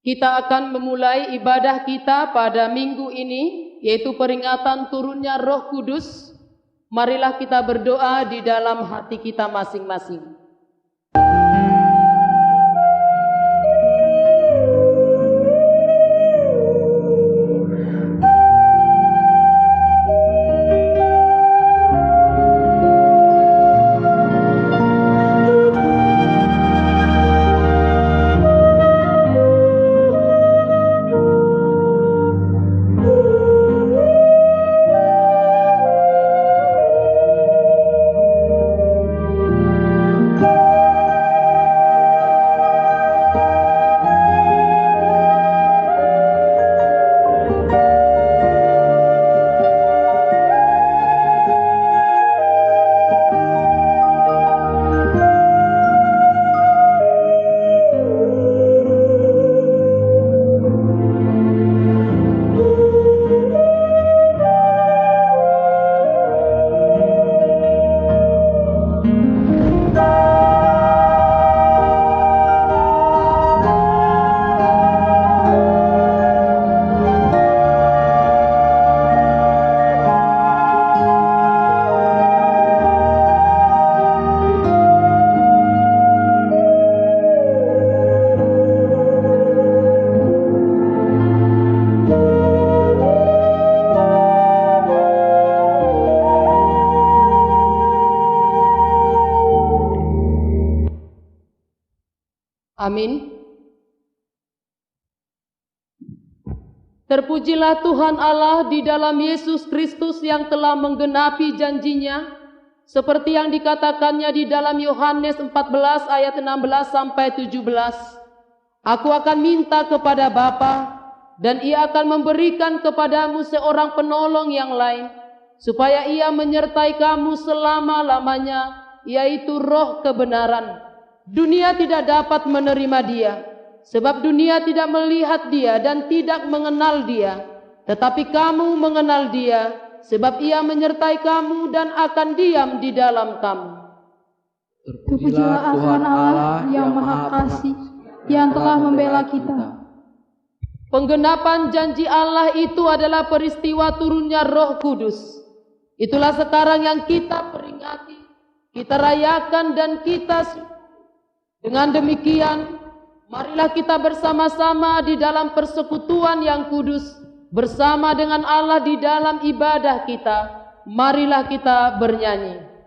Kita akan memulai ibadah kita pada minggu ini, yaitu peringatan turunnya Roh Kudus. Marilah kita berdoa di dalam hati kita masing-masing. Amin. Terpujilah Tuhan Allah di dalam Yesus Kristus yang telah menggenapi janjinya, seperti yang dikatakannya di dalam Yohanes 14 ayat 16 sampai 17. Aku akan minta kepada Bapa, dan Ia akan memberikan kepadamu seorang penolong yang lain, supaya Ia menyertai kamu selama-lamanya, yaitu Roh kebenaran. Dunia tidak dapat menerima Dia, sebab dunia tidak melihat Dia dan tidak mengenal Dia. Tetapi kamu mengenal Dia, sebab Ia menyertai kamu dan akan diam di dalam kamu. Terpujilah Tuhan Allah yang Maha Kasih, yang telah membela kita. Penggenapan janji Allah itu adalah peristiwa turunnya Roh Kudus. Itulah sekarang yang kita peringati, kita rayakan dan kita. Dengan demikian, marilah kita bersama-sama di dalam persekutuan yang kudus, bersama dengan Allah di dalam ibadah kita. Marilah kita bernyanyi.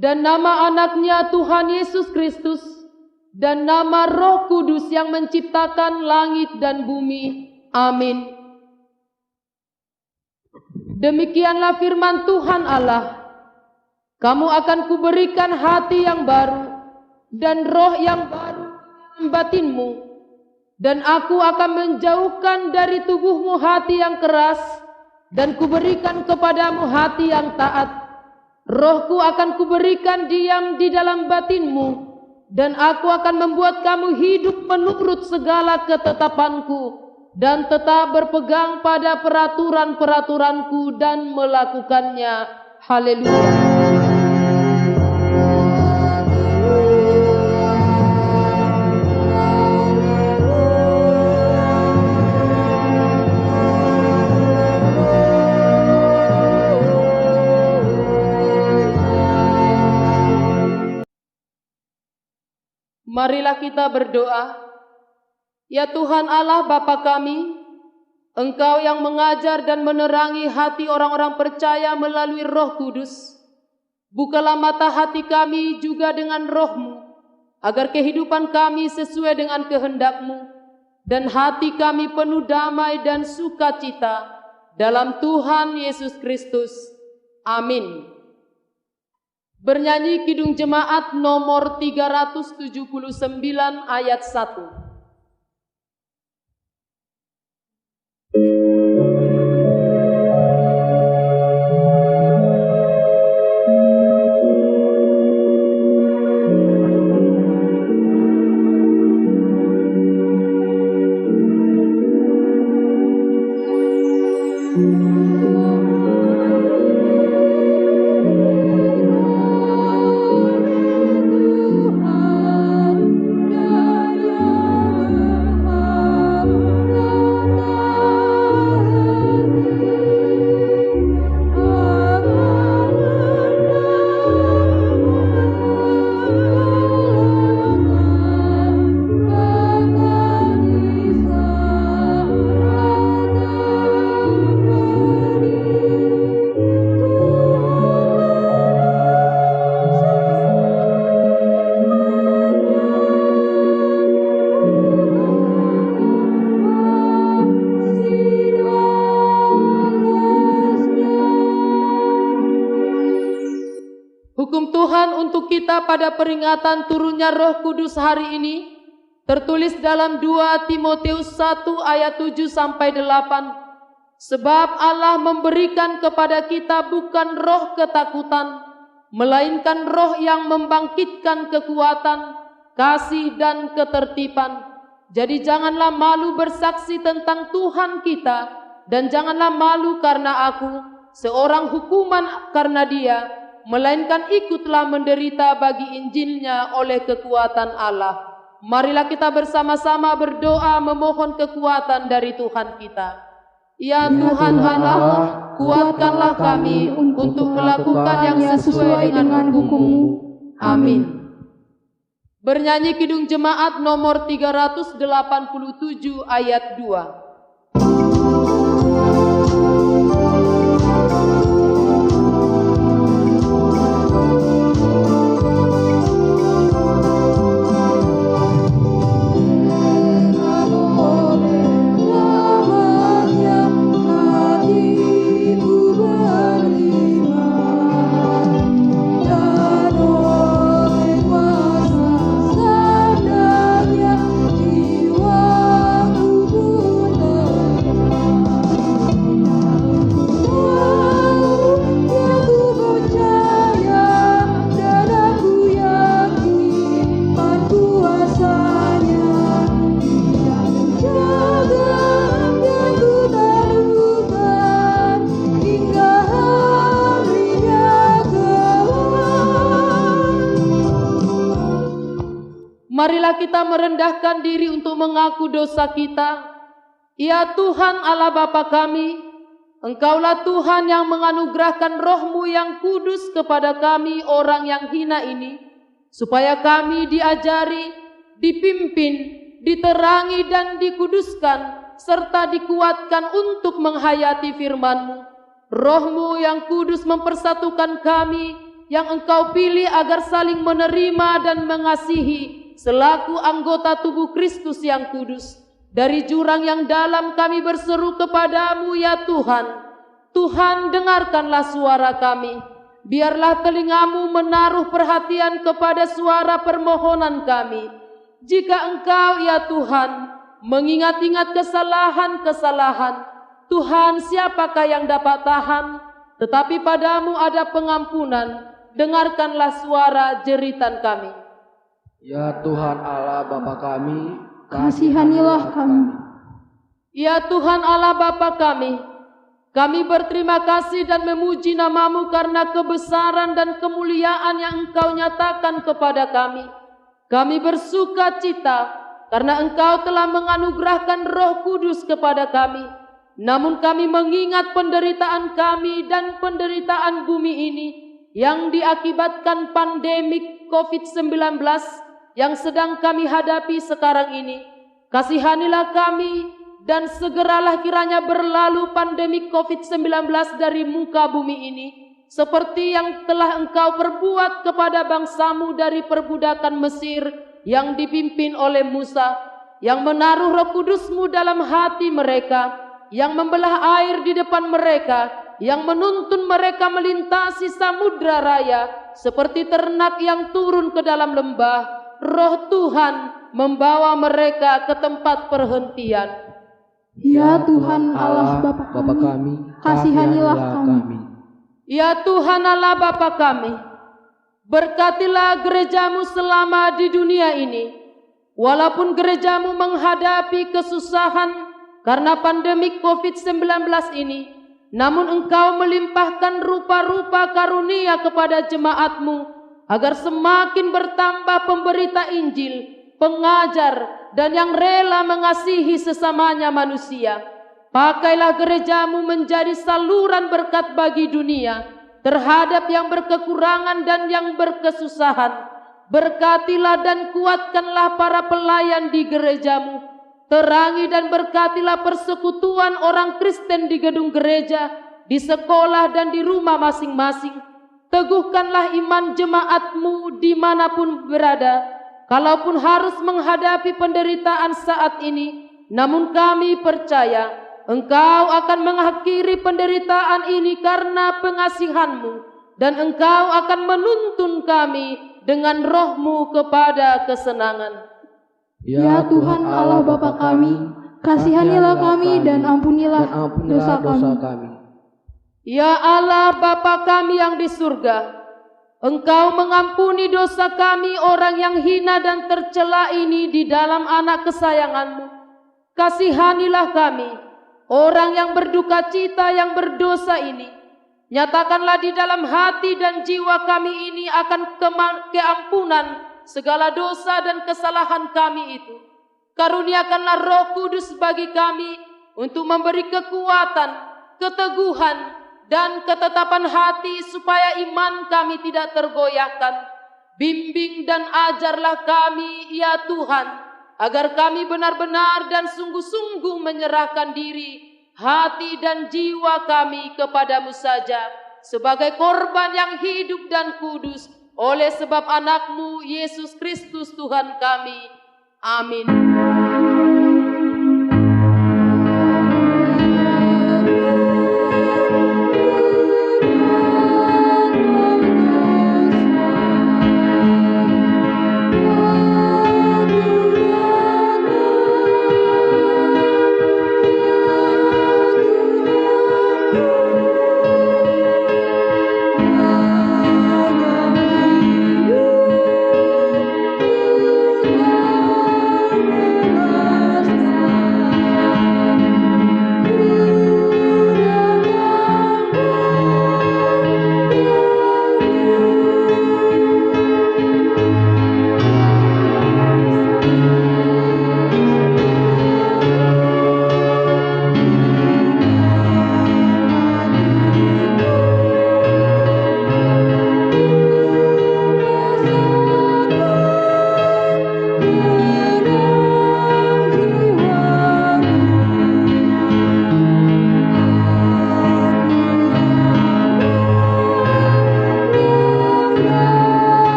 dan nama anaknya Tuhan Yesus Kristus, dan nama Roh Kudus yang menciptakan langit dan bumi. Amin. Demikianlah firman Tuhan Allah. Kamu akan kuberikan hati yang baru dan roh yang baru dalam batinmu, dan aku akan menjauhkan dari tubuhmu hati yang keras, dan kuberikan kepadamu hati yang taat. Rohku akan kuberikan diam di dalam batinmu, dan aku akan membuat kamu hidup menurut segala ketetapanku, dan tetap berpegang pada peraturan-peraturanku dan melakukannya. Haleluya. Marilah kita berdoa. Ya Tuhan Allah Bapa kami, Engkau yang mengajar dan menerangi hati orang-orang percaya melalui Roh Kudus, bukalah mata hati kami juga dengan Roh-Mu, agar kehidupan kami sesuai dengan kehendak-Mu, dan hati kami penuh damai dan sukacita dalam Tuhan Yesus Kristus. Amin. Bernyanyi Kidung Jemaat nomor 379 ayat 1. Hukum Tuhan untuk kita pada peringatan turunnya Roh Kudus hari ini tertulis dalam 2 Timotius 1 ayat 7 sampai 8. Sebab Allah memberikan kepada kita bukan roh ketakutan, melainkan roh yang membangkitkan kekuatan, kasih dan ketertiban. Jadi janganlah malu bersaksi tentang Tuhan kita, dan janganlah malu karena aku, seorang hukuman karena Dia, melainkan ikutlah menderita bagi Injilnya oleh kekuatan Allah. Marilah kita bersama-sama berdoa memohon kekuatan dari Tuhan kita. Ya Tuhan Allah, kuatkanlah kami untuk melakukan yang sesuai dengan hukum-Mu. Amin. Bernyanyi Kidung Jemaat nomor 387 ayat 2. Marilah kita merendahkan diri untuk mengaku dosa kita. Ya Tuhan Allah Bapa kami, Engkaulah Tuhan yang menganugerahkan Roh-Mu yang kudus kepada kami orang yang hina ini, supaya kami diajari, dipimpin, diterangi dan dikuduskan, serta dikuatkan untuk menghayati firman-Mu. Roh-Mu yang kudus mempersatukan kami yang Engkau pilih agar saling menerima dan mengasihi selaku anggota tubuh Kristus yang kudus. Dari jurang yang dalam kami berseru kepadamu ya Tuhan. Tuhan, dengarkanlah suara kami. Biarlah telingamu menaruh perhatian kepada suara permohonan kami. Jika Engkau ya Tuhan mengingat-ingat kesalahan-kesalahan, Tuhan, siapakah yang dapat tahan? Tetapi padamu ada pengampunan. Dengarkanlah suara jeritan kami. Ya Tuhan Allah Bapa kami, kasihanilah kami. Ya Tuhan Allah Bapa kami berterima kasih dan memuji namamu karena kebesaran dan kemuliaan yang Engkau nyatakan kepada kami. Kami bersuka cita karena Engkau telah menganugerahkan Roh Kudus kepada kami. Namun kami mengingat penderitaan kami dan penderitaan bumi ini yang diakibatkan pandemik COVID-19 yang sedang kami hadapi sekarang ini. Kasihanilah kami dan segeralah kiranya berlalu pandemik COVID-19 dari muka bumi ini, seperti yang telah Engkau perbuat kepada bangsamu dari perbudakan Mesir yang dipimpin oleh Musa, yang menaruh Roh Kudus-Mu dalam hati mereka, yang membelah air di depan mereka, yang menuntun mereka melintasi samudra raya, seperti ternak yang turun ke dalam lembah. Roh Tuhan membawa mereka ke tempat perhentian. Ya Tuhan Allah Bapa kami, kasihanilah kami. Ya Tuhan Allah Bapa kami, berkatilah gerejamu selama di dunia ini. Walaupun gerejamu menghadapi kesusahan karena pandemik COVID-19 ini, namun Engkau melimpahkan rupa-rupa karunia kepada jemaatmu, agar semakin bertambah pemberita Injil, pengajar, dan yang rela mengasihi sesamanya manusia. Pakailah gerejamu menjadi saluran berkat bagi dunia, terhadap yang berkekurangan dan yang berkesusahan. Berkatilah dan kuatkanlah para pelayan di gerejamu. Terangi dan berkatilah persekutuan orang Kristen di gedung gereja, di sekolah dan di rumah masing-masing. Teguhkanlah iman jemaatmu dimanapun berada, kalaupun harus menghadapi penderitaan saat ini. Namun kami percaya Engkau akan mengakhiri penderitaan ini karena pengasihan-Mu, dan Engkau akan menuntun kami dengan Roh-Mu kepada kesenangan. Ya Tuhan Allah Bapa kami, kasihanilah kami dan ampunilah dosa kami. Ya Allah Bapa kami yang di surga, Engkau mengampuni dosa kami orang yang hina dan tercela ini di dalam anak kesayangan-Mu. Kasihanilah kami, orang yang berduka cita yang berdosa ini. Nyatakanlah di dalam hati dan jiwa kami ini akan keampunan segala dosa dan kesalahan kami itu. Karuniakanlah Roh Kudus bagi kami untuk memberi kekuatan, keteguhan, dan ketetapan hati supaya iman kami tidak tergoyahkan. Bimbing dan ajarlah kami ya Tuhan, agar kami benar-benar dan sungguh-sungguh menyerahkan diri, hati dan jiwa kami kepadamu saja, sebagai korban yang hidup dan kudus, oleh sebab anak-Mu Yesus Kristus Tuhan kami. Amin.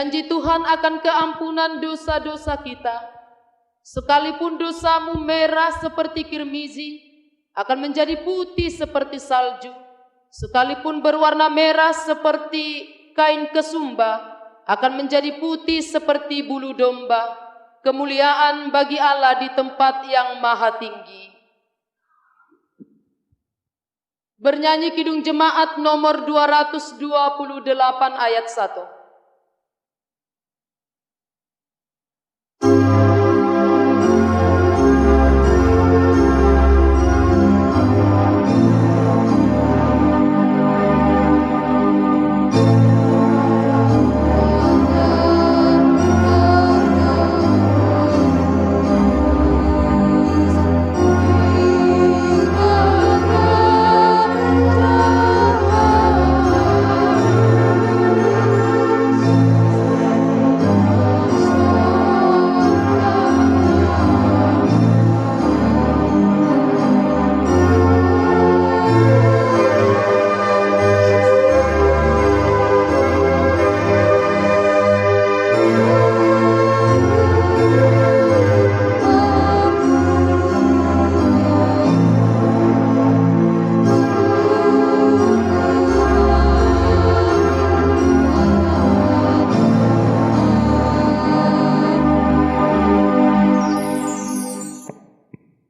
Janji Tuhan akan keampunan dosa-dosa kita. Sekalipun dosamu merah seperti kirmizi, akan menjadi putih seperti salju. Sekalipun berwarna merah seperti kain kesumba, akan menjadi putih seperti bulu domba. Kemuliaan bagi Allah di tempat yang maha tinggi. Bernyanyi Kidung Jemaat nomor 228 ayat 1.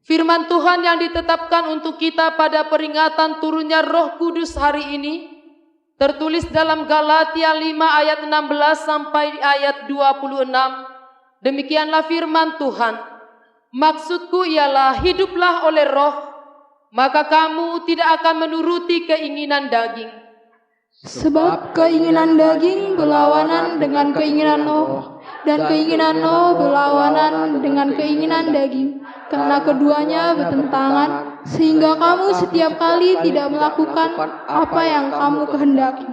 Firman Tuhan yang ditetapkan untuk kita pada peringatan turunnya Roh Kudus hari ini tertulis dalam Galatia 5 ayat 16 sampai ayat 26. Demikianlah firman Tuhan. Maksudku ialah hiduplah oleh Roh, maka kamu tidak akan menuruti keinginan daging. Sebab keinginan daging berlawanan dengan keinginan Roh, dan keinginan Roh berlawanan dengan keinginan daging. Karena keduanya bertentangan, sehingga kamu setiap kali tidak melakukan apa yang kamu kehendaki.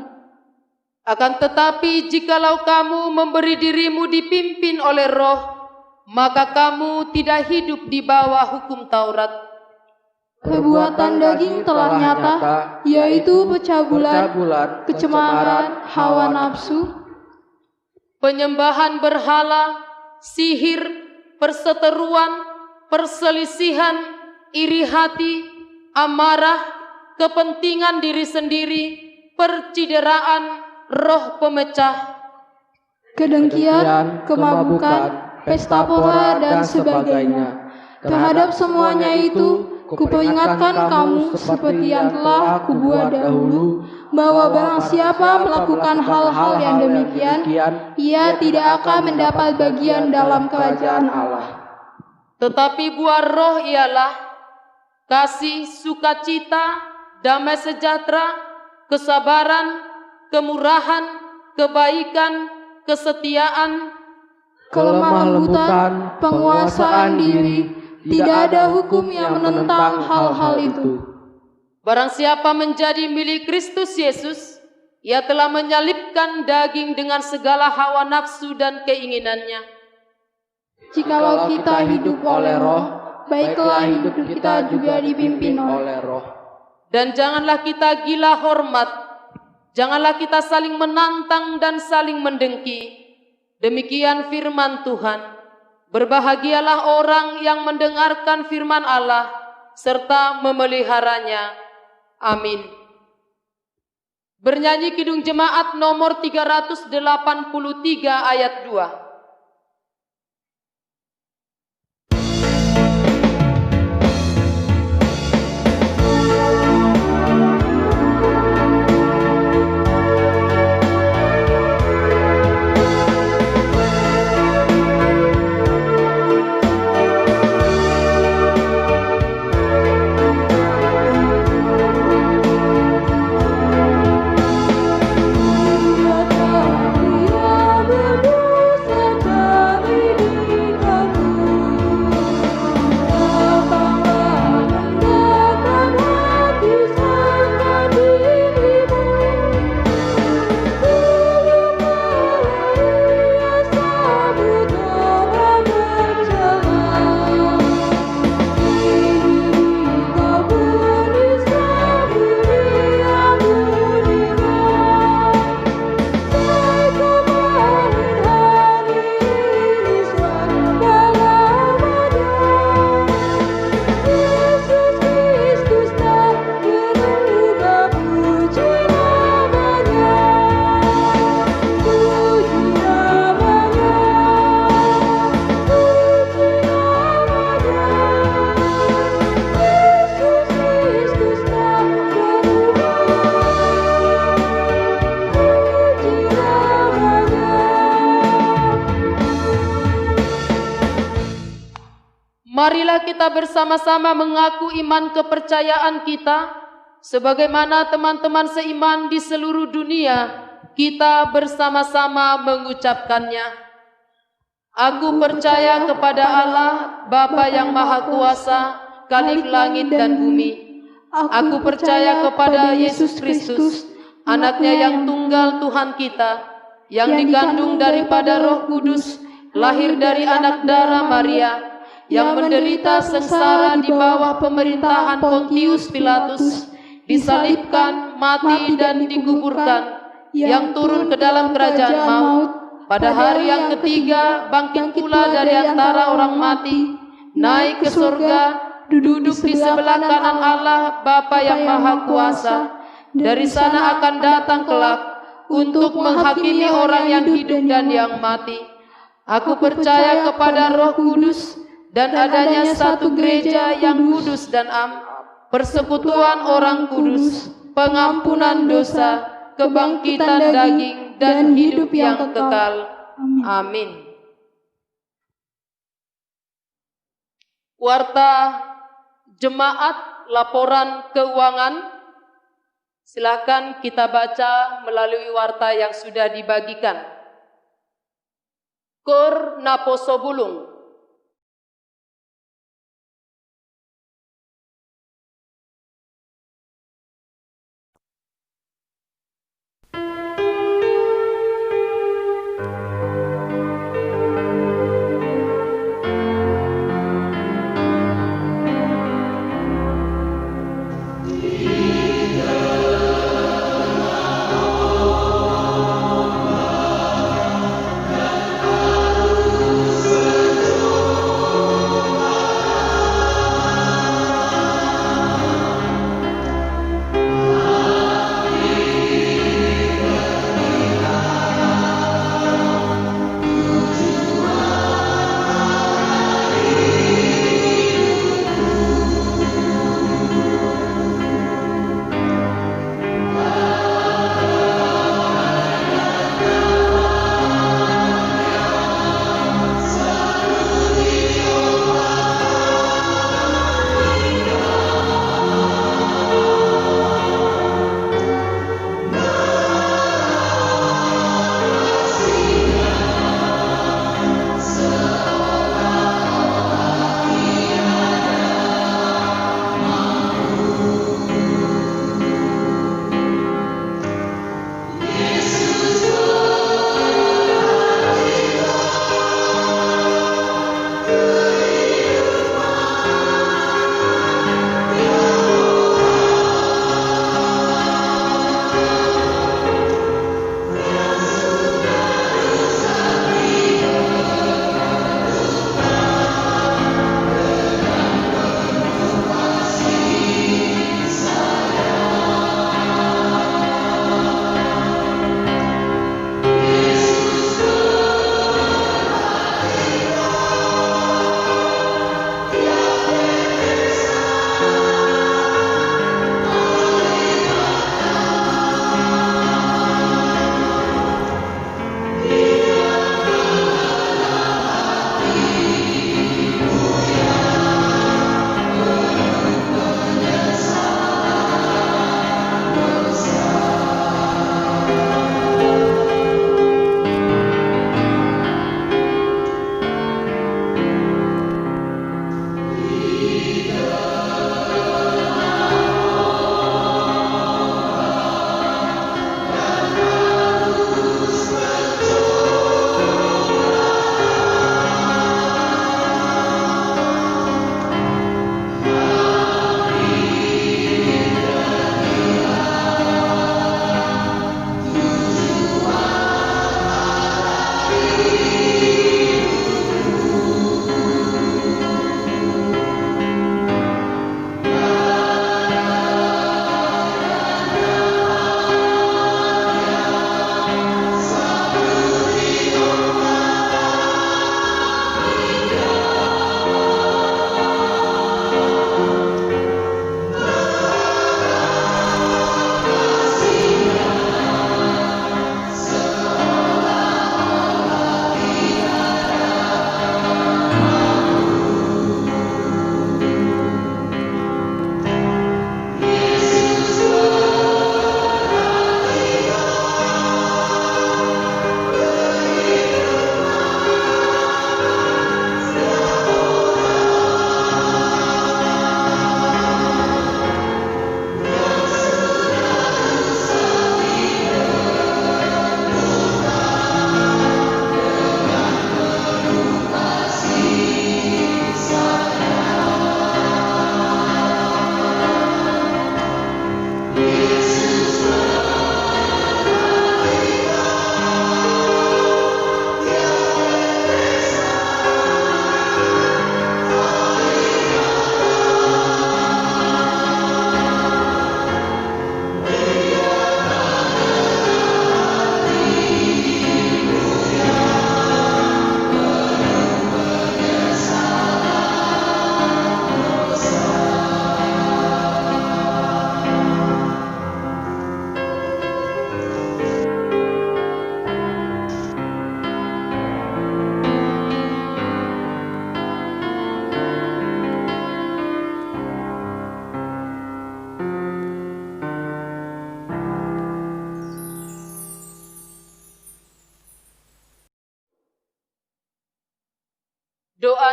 Akan tetapi jikalau kamu memberi dirimu dipimpin oleh Roh, maka kamu tidak hidup di bawah hukum Taurat. Perbuatan daging telah nyata, yaitu pencabulan, kecemaran, hawa nafsu, penyembahan berhala, sihir, perseteruan, perselisihan, iri hati, amarah, kepentingan diri sendiri, percideraan, roh pemecah, kedengkian, kemabukan, pesta pora, dan sebagainya. Terhadap semuanya itu, kuperingatkan kamu seperti yang telah kubuat dahulu, bahwa barang siapa melakukan hal-hal yang demikian, ia tidak akan mendapat bagian dalam kerajaan Allah. Tetapi buah roh ialah kasih, sukacita, damai sejahtera, kesabaran, kemurahan, kebaikan, kesetiaan, kelemah lembutan, penguasaan diri. Tidak ada hukum yang menentang hal-hal itu. Barang siapa menjadi milik Kristus Yesus, ia telah menyalibkan daging dengan segala hawa nafsu dan keinginannya. Jikalau kita hidup oleh Roh, baiklah hidup kita juga dipimpin oleh Roh. Dan janganlah kita gila hormat, janganlah kita saling menantang dan saling mendengki. Demikian firman Tuhan. Berbahagialah orang yang mendengarkan firman Allah serta memeliharanya. Amin. Bernyanyi Kidung Jemaat nomor 383 ayat 2. Dia berdosa marilah kita bersama-sama mengaku iman kepercayaan kita, sebagaimana teman-teman seiman di seluruh dunia, kita bersama-sama mengucapkannya. Aku percaya kepada Allah, Bapa yang Maha Kuasa, Khalik langit dan bumi. Aku percaya kepada Yesus Kristus, anaknya yang tunggal Tuhan kita, yang dikandung daripada Roh Kudus, lahir dari anak darah Maria, yang menderita sengsara di bawah pemerintahan Pontius Pilatus, disalibkan, mati dan dikuburkan, yang turun ke dalam kerajaan maut, pada hari yang ketiga bangkit pula dari antara orang mati, naik ke surga, duduk di sebelah kanan Allah Bapa yang Maha Kuasa. Dari sana akan datang kelak untuk menghakimi orang yang hidup dan yang mati. Aku percaya kepada Roh Kudus dan adanya satu gereja yang kudus dan am, persekutuan orang kudus, pengampunan dosa, kebangkitan daging dan hidup yang kekal. Amin. Warta Jemaat laporan keuangan, silakan kita baca melalui warta yang sudah dibagikan. Kor Naposobulung.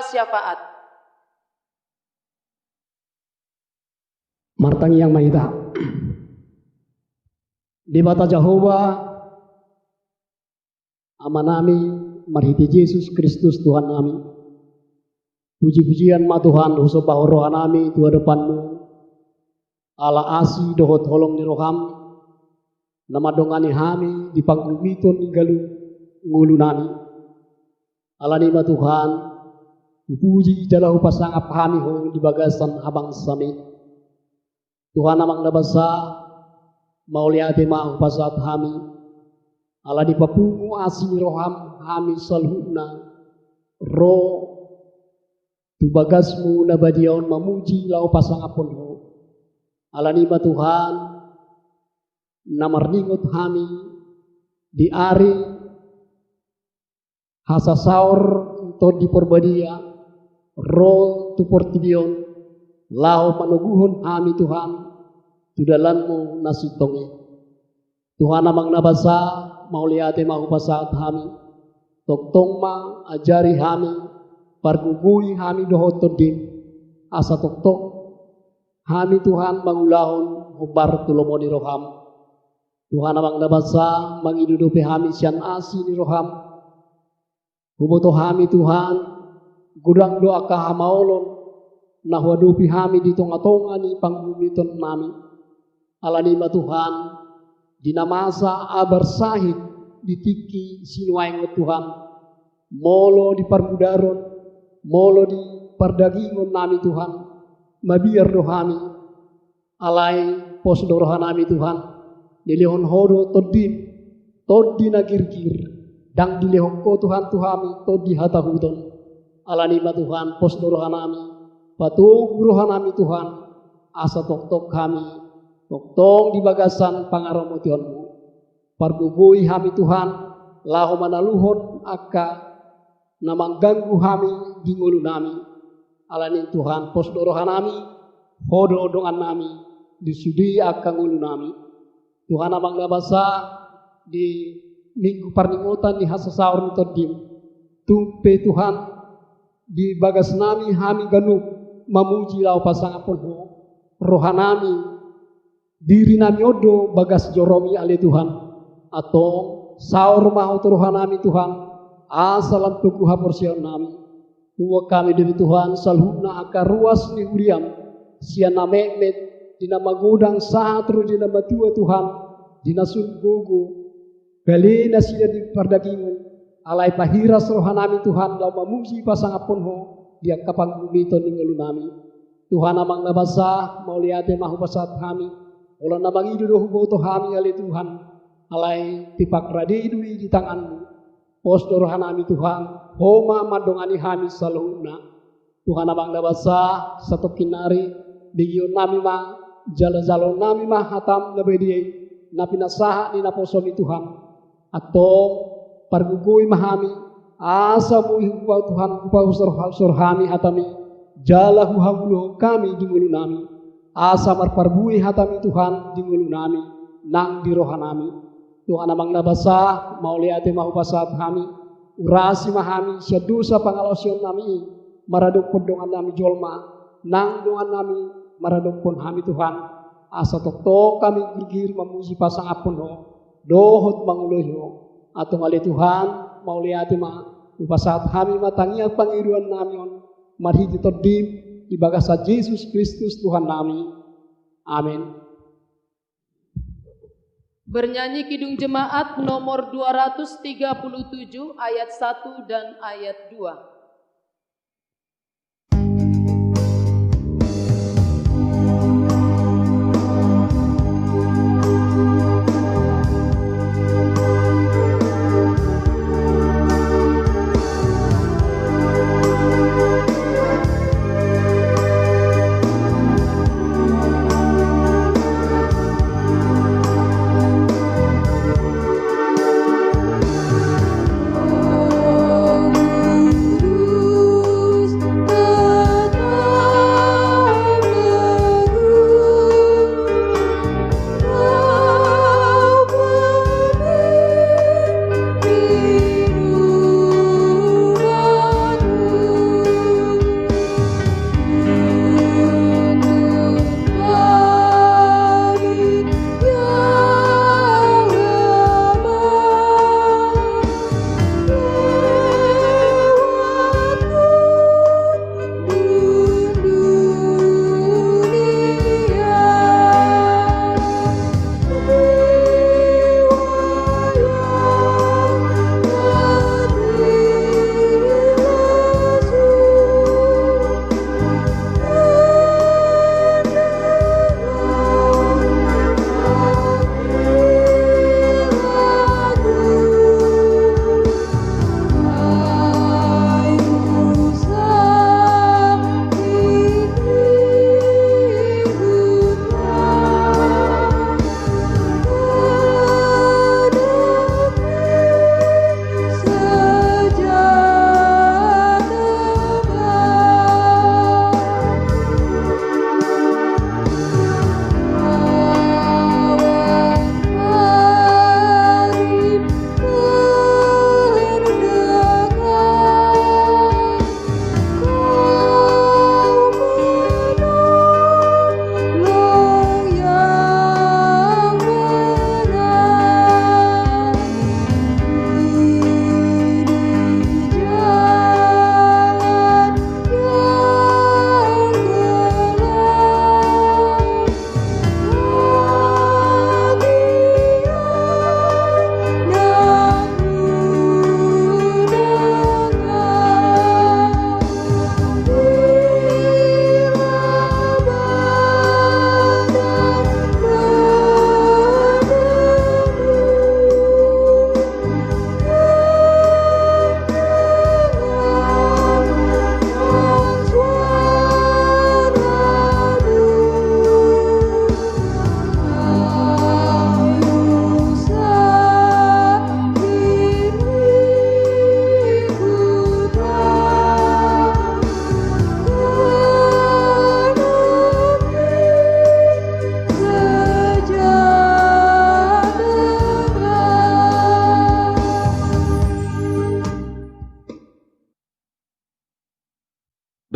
syafaat. Martangi yang mahita. Di bata Jehovah amanami marhiti Yesus Kristus Tuhan kami. Puji-pujian ma Tuhan usop rohan kami Tuhan depanmu. Ala asi dohot holong ni roham. Nama dongani kami di pangkubiton ni galu ngulu nami. Ala ni ma Tuhan. Puji jalau pasang kami hong di bagasan abang sami. Tuhan amang nabasa mauliate mau pasat kami. Ala di papungu asini roham kami salhuna ro tu bagasmu nabadiaon mamuji lau pasang apon ho. Ala ni ma Tuhan namarningot kami di ari hasasaur to di porbadia ro tu portibion lau panuguhon kami Tuhan tu dalanmu nasitonge. Tuhan amang nabasa mauliate mau pasat kami. Toktong ma ajari kami pargugui kami dohot todin asa toktok kami Tuhan mangulahon hubar tulomoni roham. Tuhan amang nabasa mangidudupi kami sian asi ni roham. Huboto kami Tuhan gudang doa kahamaolon nahwadupi kami di tonga-tonga ni pangbumiton nami. Ala ni ma Tuhan dinamasa abar sahid ditiki sinuaing Tuhan molo di parmudaron molo di pardagingon nami Tuhan mabiar dohami alai pos dorohan nami Tuhan dilehon hodo toddi nagirgir dang dilehon ko Tuhan Tuhami toddi hatahuton. Ala ni ma Tuhan pos dorohan nami patung rohan nami Tuhan asa tok-tok kami toktong di bagasan pangaromo Tuhanmu. Parbubui kami Tuhan lahu manaluhon akka namangganggu kami di ngulu nami. Alani Tuhan pos dorohan nami hodo dongan nami disudi akka ngulu nami. Tuhan amang nabasa di minggu parningotan di hasasaur nitodim tumpe Tuhan di bagas nami kami ganuk mamuji lau pasang apon ho rohanami diri nami odo bagas joromi ale Tuhan atau saur mahu turuhan nami Tuhan asalam tuku haporsion nami tuwa kami dari Tuhan salhuna akar ruas ni huriam sian namemet dina magudang satru dina matua Tuhan dina sungogo bali nasida di pardagingon alai pahiras rohan nami Tuhan lau mamuji pasang apon ho dia kapang bumito ni ngulu nami. Tuhan amang nabasa mauliate mahu pasat kami ola namang idu huboto kami ali Tuhan alai tipak radidui di tanganmu pos dorohan nami Tuhan homa madongani kami saluna. Tuhan amang nabasa satu kinari digion nami ma jala-jalo nami ma hatam nabediai napinasaha ni naposomi Tuhan atau pargugui mahami asa muhi upau Tuhan upau sur kami hatami jalahu hamulo kami di ngulu nami asa marparbui hatami Tuhan di ngulu nami nang di rohan nami. Tuhan amang nabasa mauliate mahu pasat kami urasi mahami syadusa pangalosion nami maradok podongan nami jolma nang dongan nami maradok pon kami Tuhan asa toktok kami gigir memuji pasang apon ho dohot manguloyo atau ngali Tuhan mauliate ma upasat kami matangia pangiruan nami on marhiti todim di bagasa Yesus Kristus Tuhan nami. Amin. Bernyanyi Kidung Jemaat nomor 237 ayat 1 dan ayat 2.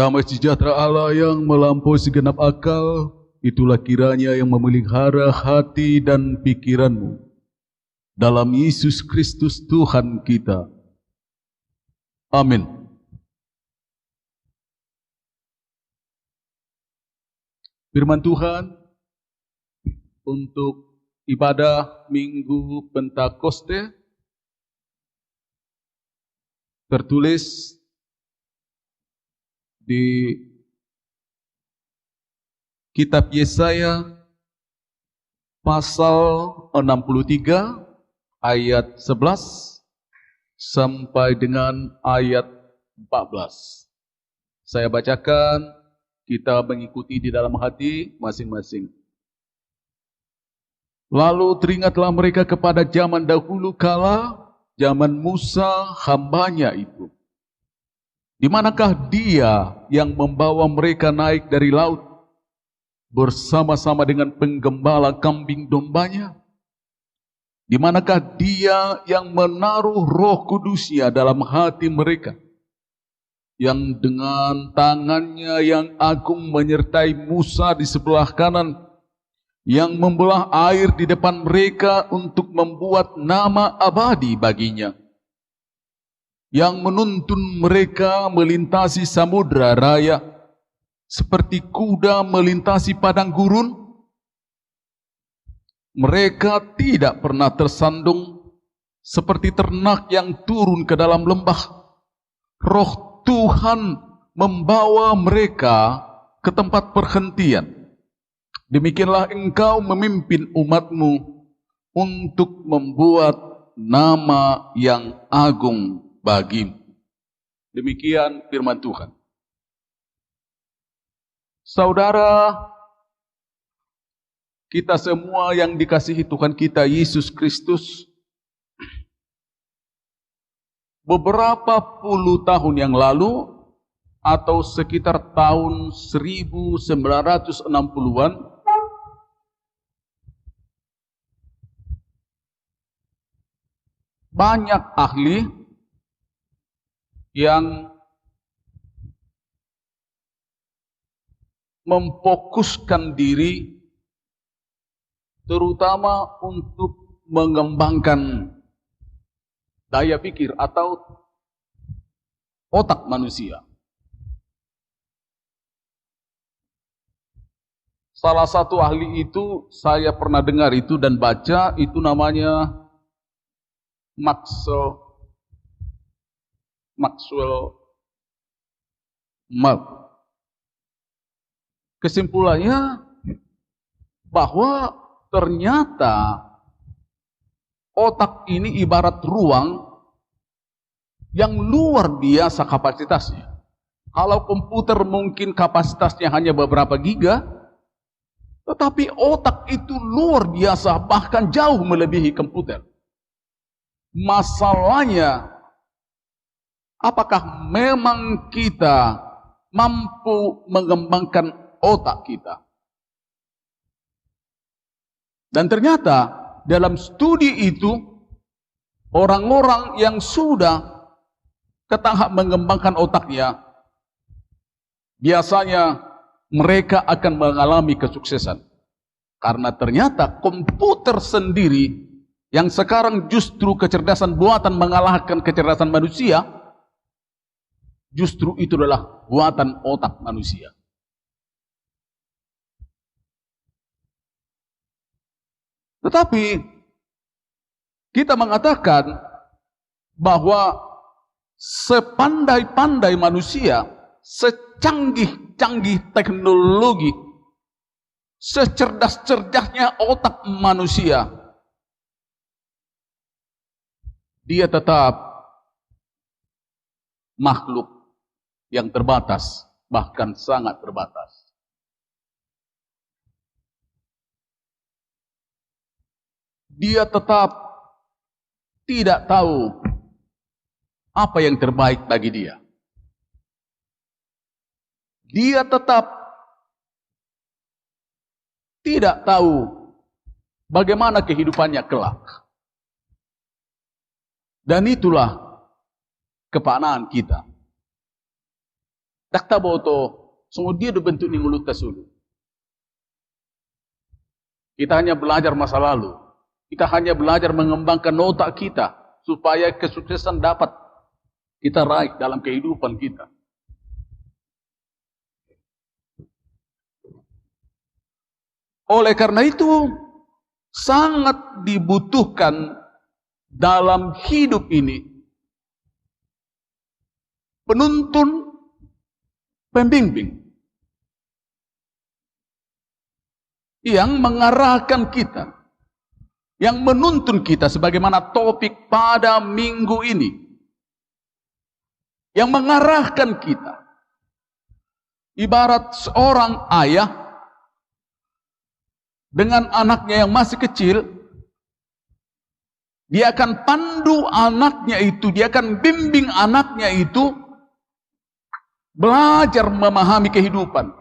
Damai sejahtera Allah yang melampaui segenap akal, itulah kiranya yang memelihara hati dan pikiranmu dalam Yesus Kristus Tuhan kita. Amin. Firman Tuhan untuk ibadah Minggu Pentakoste tertulis di kitab Yesaya pasal 63 ayat 11 sampai dengan ayat 14. Saya bacakan, kita mengikuti di dalam hati masing-masing. Lalu teringatlah mereka kepada zaman dahulu kala, zaman Musa hambanya itu. Di manakah dia yang membawa mereka naik dari laut bersama-sama dengan penggembala kambing dombanya? Di manakah dia yang menaruh Roh Kudusnya dalam hati mereka? Yang dengan tangannya yang agung menyertai Musa di sebelah kanan, yang membelah air di depan mereka untuk membuat nama abadi baginya, yang menuntun mereka melintasi samudra raya, seperti kuda melintasi padang gurun. Mereka tidak pernah tersandung, seperti ternak yang turun ke dalam lembah. Roh Tuhan membawa mereka ke tempat perhentian. Demikianlah engkau memimpin umatmu untuk membuat nama yang agung bagimu. Demikian firman Tuhan. Saudara, kita semua yang dikasihi Tuhan kita Yesus Kristus, beberapa puluh tahun yang lalu atau sekitar tahun 1960-an, banyak ahli yang memfokuskan diri terutama untuk mengembangkan daya pikir atau otak manusia. Salah satu ahli itu saya pernah dengar itu dan baca, itu namanya Maxwell Maltz. Kesimpulannya bahwa ternyata otak ini ibarat ruang yang luar biasa kapasitasnya. Kalau komputer mungkin kapasitasnya hanya beberapa giga, tetapi otak itu luar biasa, bahkan jauh melebihi komputer. Masalahnya, apakah memang kita mampu mengembangkan otak kita? Dan ternyata dalam studi itu, orang-orang yang sudah ketahap mengembangkan otaknya, biasanya mereka akan mengalami kesuksesan. Karena ternyata komputer sendiri yang sekarang justru kecerdasan buatan mengalahkan kecerdasan manusia, justru itu adalah buatan otak manusia. Tetapi kita mengatakan bahwa sepandai-pandai manusia, secanggih-canggih teknologi, secerdas-cerdasnya otak manusia, dia tetap makhluk yang terbatas, bahkan sangat terbatas. Dia tetap tidak tahu apa yang terbaik bagi dia. Dia tetap tidak tahu bagaimana kehidupannya kelak. Dan itulah kepanaan kita. Dakta boto, semua dia bentuk ning ulut tasulu. Kita hanya belajar masa lalu. Kita hanya belajar mengembangkan otak kita supaya kesuksesan dapat kita raih dalam kehidupan kita. Oleh karena itu, sangat dibutuhkan dalam hidup ini penuntun, pembimbing yang mengarahkan kita, yang menuntun kita sebagaimana topik pada minggu ini, yang mengarahkan kita. Ibarat seorang ayah dengan anaknya yang masih kecil, dia akan pandu anaknya itu, dia akan bimbing anaknya itu belajar memahami kehidupan,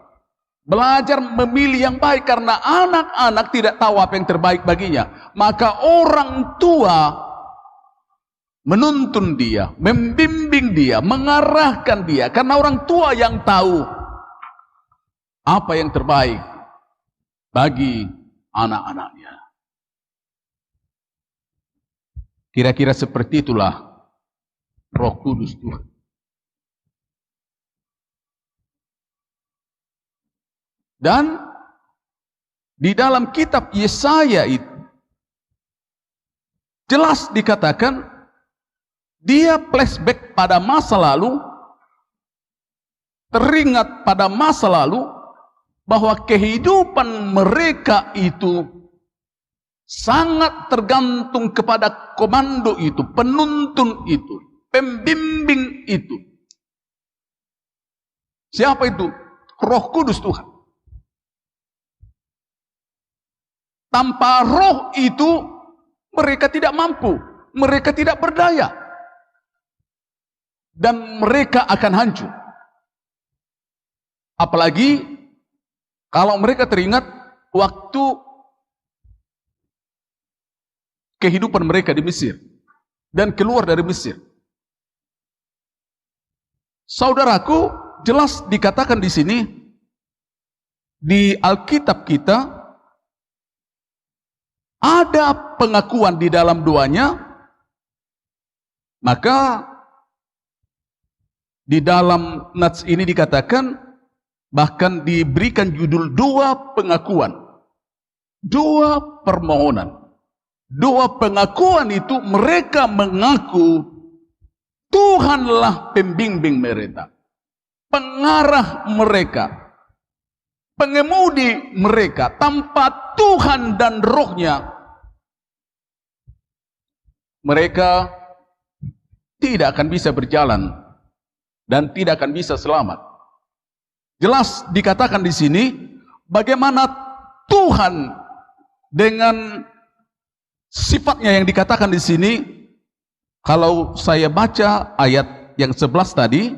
belajar memilih yang baik, karena anak-anak tidak tahu apa yang terbaik baginya. Maka orang tua menuntun dia, membimbing dia, mengarahkan dia, karena orang tua yang tahu apa yang terbaik bagi anak-anaknya. Kira-kira seperti itulah Roh Kudus Tuhan. Dan di dalam kitab Yesaya itu jelas dikatakan dia flashback pada masa lalu, teringat pada masa lalu bahwa kehidupan mereka itu sangat tergantung kepada komando itu, penuntun itu, pembimbing itu. Siapa itu? Roh Kudus Tuhan. Tanpa roh itu mereka tidak mampu, mereka tidak berdaya, dan mereka akan hancur. Apalagi kalau mereka teringat waktu kehidupan mereka di Mesir dan keluar dari Mesir. Saudaraku, jelas dikatakan di sini di Alkitab kita ada pengakuan di dalam doanya. Maka di dalam nats ini dikatakan, bahkan diberikan judul dua pengakuan, dua permohonan. Dua pengakuan itu mereka mengaku Tuhanlah pembimbing mereka, pengarah mereka, pengemudi mereka. Tanpa Tuhan dan rohnya, mereka tidak akan bisa berjalan dan tidak akan bisa selamat. Jelas dikatakan di sini bagaimana Tuhan dengan sifatnya yang dikatakan di sini. Kalau saya baca ayat yang 11 tadi,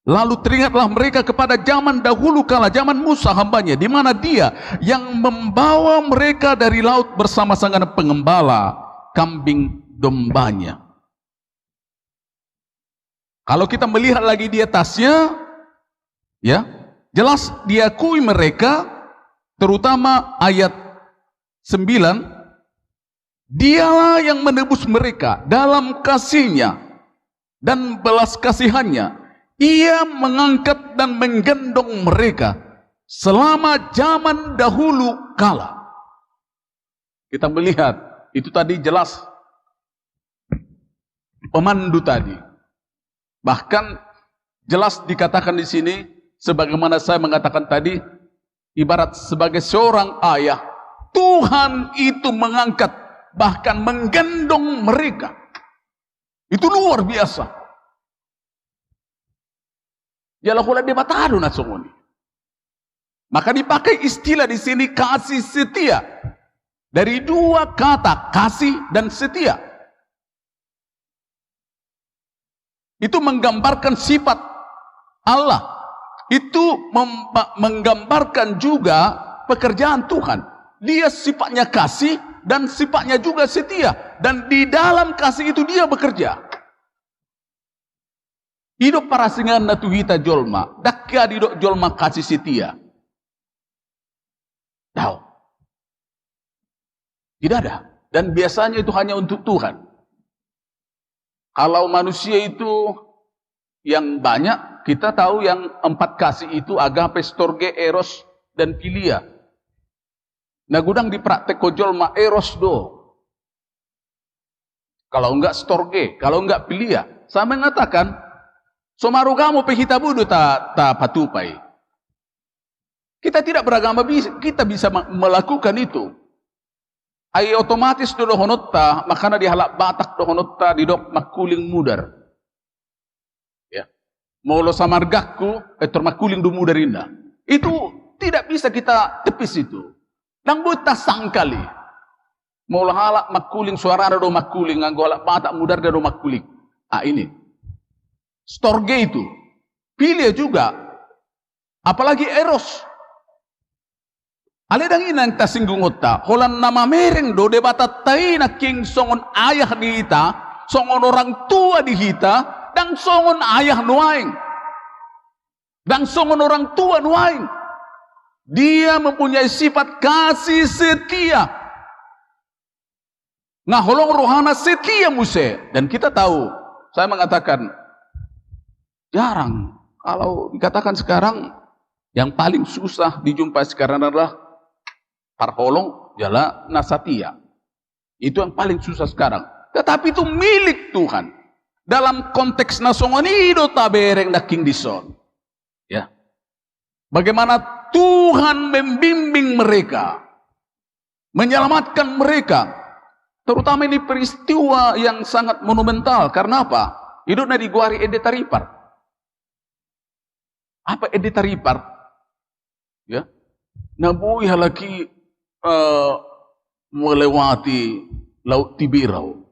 lalu teringatlah mereka kepada zaman dahulu kala, zaman Musa hambanya, di mana dia yang membawa mereka dari laut bersama dengan pengembala kambing dombanya. Kalau kita melihat lagi di atasnya, ya, jelas diakui mereka, terutama ayat 9, dialah yang menebus mereka dalam kasih-Nya dan belas kasihan-Nya. Ia mengangkat dan menggendong mereka selama zaman dahulu kala. Kita melihat itu tadi jelas pemandu tadi. Bahkan jelas dikatakan di sini, sebagaimana saya mengatakan tadi, ibarat sebagai seorang ayah, Tuhan itu mengangkat, bahkan menggendong mereka. Itu luar biasa. Jalakulah debatado na sunguni. Maka dipakai istilah di sini kasih setia. Dari dua kata, kasih dan setia. Itu menggambarkan sifat Allah. Itu menggambarkan juga pekerjaan Tuhan. Dia sifatnya kasih dan sifatnya juga setia. Dan di dalam kasih itu dia bekerja. Hidup para singan na tuhita jolma. Dakya didok jolma kasih setia. Tahu. Tidak ada. Dan biasanya itu hanya untuk Tuhan. Kalau manusia itu yang banyak, kita tahu yang 4 kasih itu agape, storge, eros, dan philia. Nah gudang dipraktek jolma eros do. Kalau enggak storge, kalau enggak philia. Saya mengatakan, somaru kamu pehita budu ta patupai. Kita tidak beragama, kita bisa melakukan itu. Ay otomatis do honotta, makanya dihalak batak do honotta didok makuling mudar. Ya. Molo samargakku etor makuling do mudarinda. Itu tidak bisa kita tepis itu. Nang buta sangkali. Molo halak makuling suara do makuling, nganggo halak batak mudar do makuling. Ah ini. Storge itu. Philia juga. Apalagi eros. Aledang inang tasinggung otta, holan nama mereng do debatat na king songon ayah di hita, songon orang tua di hita, dan songon ayah nuaing. Dan songon orang tua nuaing. Dia mempunyai sifat kasih setia. Ngaholong rohana setia muse. Dan kita tahu, saya mengatakan, jarang. Kalau dikatakan sekarang, yang paling susah dijumpai sekarang adalah parholong jala nasatia. Itu yang paling susah sekarang. Tetapi itu milik Tuhan. Dalam konteks nasongan itu tabereng na king dison. Ya. Bagaimana Tuhan membimbing mereka. Menyelamatkan mereka. Terutama ini peristiwa yang sangat monumental. Karena apa? Itu na diguari edetaripar. Apa edetaripar? Ya. Nabuhi halaki melewati laut Tibirau.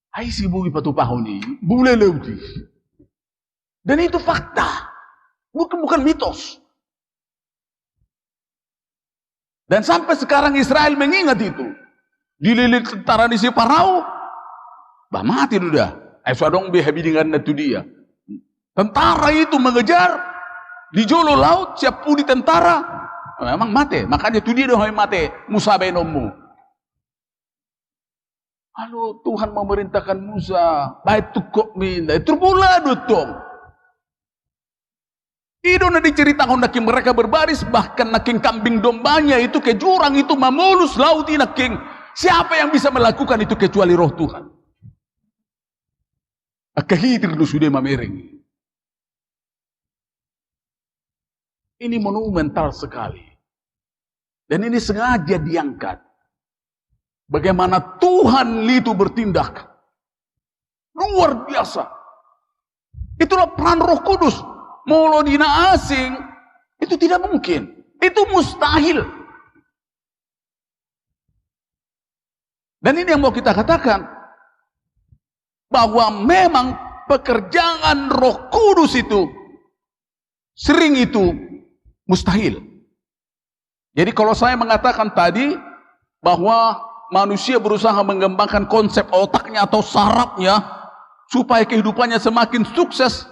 Ay si bui patupahon ni, bule lauti. Dan itu fakta. Bukan mitos. Dan sampai sekarang Israel mengingat itu. Dililit tentara di si Parau. Bah mati sudah. Suadong behabi dengan itu dia. Tentara itu mengejar. Di jolo laut siap pudi tentara. Memang mati, makanya itu dia doang mati. Musa benommu. Lalu Tuhan memerintahkan Musa, baik tukok minda, terbula dutong. Itu nanti diceritakan naking mereka berbaris, bahkan naking kambing dombanya itu ke jurang itu memulus laut ini naking. Siapa yang bisa melakukan itu kecuali roh Tuhan? Akahitir lu sudah mamereng. Ini monumental sekali. Dan ini sengaja diangkat. Bagaimana Tuhan itu bertindak. Luar biasa. Itulah peran Roh Kudus. Molo dina asing, itu tidak mungkin. Itu mustahil. Dan ini yang mau kita katakan. Bahwa memang pekerjaan Roh Kudus itu sering itu mustahil. Jadi kalau saya mengatakan tadi bahwa manusia berusaha mengembangkan konsep otaknya atau sarafnya supaya kehidupannya semakin sukses,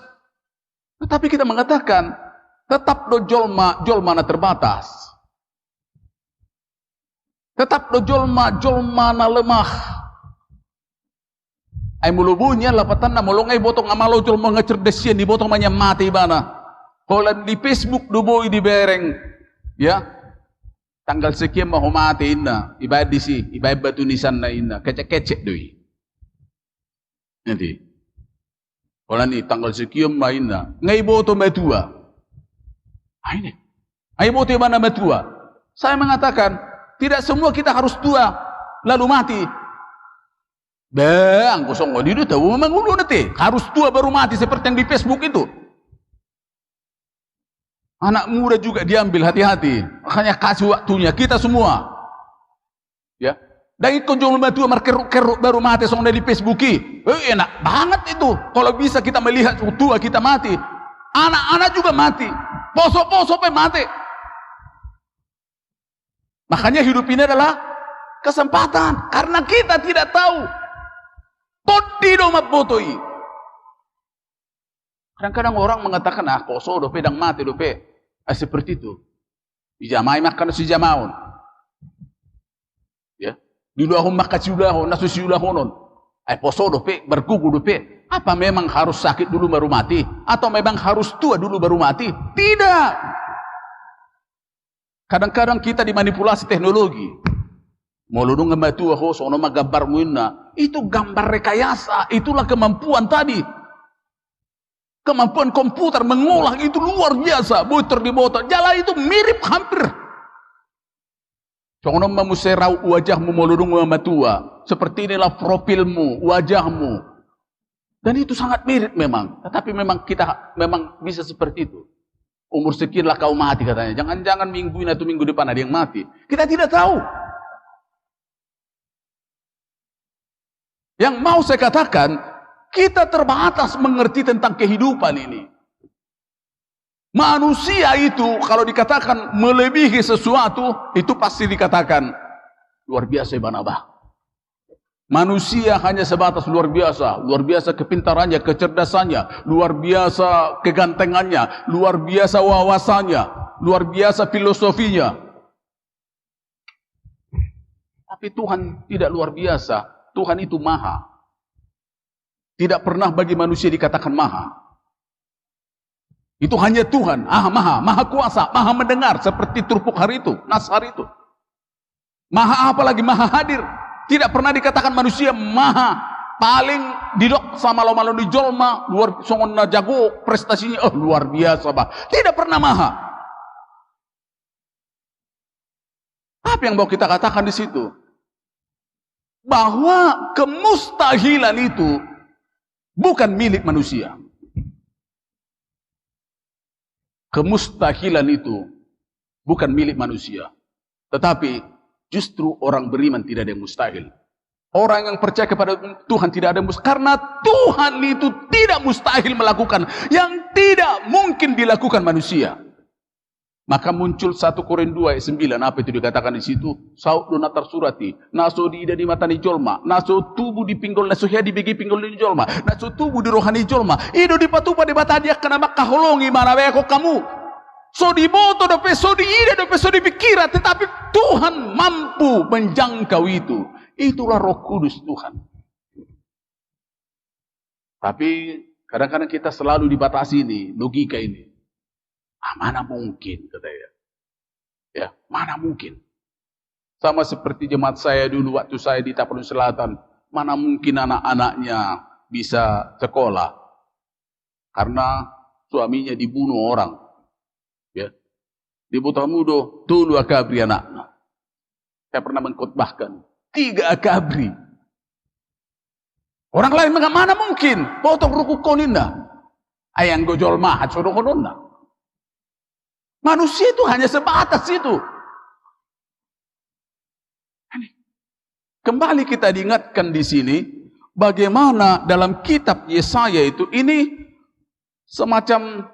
tetapi kita mengatakan tetap do jolma na terbatas. Tetap do jolma na lemah. Ay mulubunya lapatan na mulungay botong amalo jolma nga cerdesian di botong manya mati bana. Kalau di Facebook duboy di bereng, ya tanggal sekian mau mati inna, ibadah di si, ibadah batu nisan na inna, kecek doi. Nanti, kalau ni tanggal sekian mah inna, ngai boto metua, ini, ngai boto mana metua. Saya mengatakan tidak semua kita harus tua lalu mati. Bang, kosong di itu tahu memang ulu nanti harus tua baru mati seperti yang di Facebook itu. Anak muda juga diambil, hati-hati. Makanya kasih waktunya kita semua. Ya. Dan ikut jual batu keruk baru mati soalnya di Facebook. Enak banget itu. Kalau bisa kita melihat tua kita mati. Anak-anak juga mati. Posok-posok mati. Makanya hidup ini adalah kesempatan. Karena kita tidak tahu. Todi do mapotoi. Kadang-kadang orang mengatakan, poso dope dang mati dope. Seperti itu. Ijamai makan si jamaun. Ya. Dilahun maka siulahon, nasu siulahonon. Poso dope, bergugu dope. Apa memang harus sakit dulu baru mati? Atau memang harus tua dulu baru mati? Tidak. Kadang-kadang kita dimanipulasi teknologi. Molodong ngamatua ho, sono magabar muina. Itu gambar rekayasa. Itulah kemampuan tadi. Kemampuan komputer mengolah itu luar biasa. Muter di motor. Jalan itu mirip hampir. Sono mamuserau wajahmu molodong ngamatua. Seperti inilah profilmu, wajahmu. Dan itu sangat mirip memang. Tetapi memang kita memang bisa seperti itu. Umur sekian lah kau mati katanya. Jangan-jangan minggu ini atau minggu depan ada yang mati. Kita tidak tahu. Yang mau saya katakan, kita terbatas mengerti tentang kehidupan ini. Manusia itu kalau dikatakan melebihi sesuatu, itu pasti dikatakan luar biasa Ibn Abah. Manusia hanya sebatas luar biasa kepintarannya, kecerdasannya, luar biasa kegantengannya, luar biasa wawasannya, luar biasa filosofinya. Tapi Tuhan tidak luar biasa, Tuhan itu maha. Tidak pernah bagi manusia dikatakan maha. Itu hanya Tuhan, maha kuasa, maha mendengar, seperti Turpuk hari itu, Nas hari itu. Maha apa lagi, maha hadir. Tidak pernah dikatakan manusia maha. Paling didok sama lo di jolma, luar songona jago, prestasinya luar biasa bah. Tidak pernah maha. Apa yang mau kita katakan di situ? Bahwa kemustahilan itu bukan milik manusia. Kemustahilan itu bukan milik manusia. Tetapi justru orang beriman tidak ada yang mustahil. Orang yang percaya kepada Tuhan tidak ada yang mustahil. Karena Tuhan itu tidak mustahil melakukan yang tidak mungkin dilakukan manusia. Maka muncul 1 Korintus 2 ayat 9. Apa itu dikatakan di situ? Saud donatar surati. Naso di ida di mata ni jolma. Naso tubuh di pinggul. Naso hia di begi pinggul ni jolma. Naso tubuh di rohani jolma. Ido di patupa di mata dia kena maka holongi mana beko kamu. So di boto dope, so di ida dope, so di pikiran. Tetapi Tuhan mampu menjangkau itu. Itulah Roh Kudus Tuhan. Tapi kadang-kadang kita selalu dibatasi ini, logika ini. Mana mungkin katanya. Ya, mana mungkin. Sama seperti jemaat saya dulu waktu saya di Tapanuli Selatan, mana mungkin anak-anaknya bisa sekolah karena suaminya dibunuh orang. Ya. Di Butamudo dulu akabri anaknya. Saya pernah mengkhotbahkan 3 akabri. Orang lain mana mungkin? Potong ruku konina. Ayang gojol mahat sodokonona. Manusia itu hanya sebatas itu. Kembali kita diingatkan di sini bagaimana dalam kitab Yesaya itu ini semacam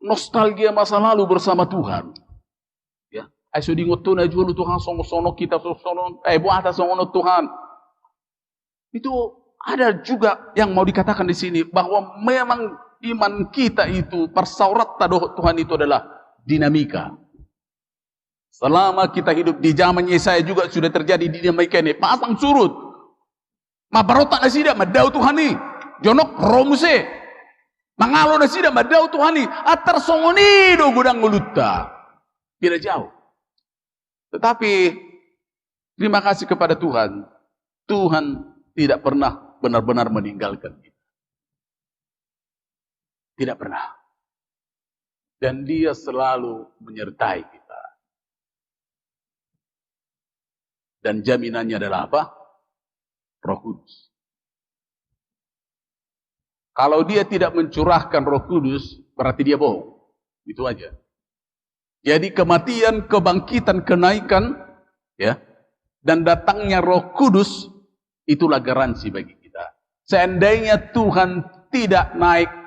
nostalgia masa lalu bersama Tuhan. Ya, ayo dingoto na julo Tuhan sono kita sono buata sono Tuhan. Itu ada juga yang mau dikatakan di sini bahwa memang iman kita itu, persaurat tadoh Tuhan itu adalah dinamika. Selama kita hidup di zaman Yesaya juga sudah terjadi dinamika ini. Pasang surut. Mabarota na sida, madau Tuhan ni. Jonok romuse. Mangalo na sida, madau Tuhan ni. Atar songonido gudang nguluta. Tidak jauh. Tetapi, terima kasih kepada Tuhan. Tuhan tidak pernah benar-benar meninggalkan kita. Tidak pernah. Dan dia selalu menyertai kita. Dan jaminannya adalah apa? Roh Kudus. Kalau dia tidak mencurahkan Roh Kudus, berarti dia bohong. Itu aja. Jadi kematian, kebangkitan, kenaikan, ya, dan datangnya Roh Kudus, itulah garansi bagi kita. Seandainya Tuhan tidak naik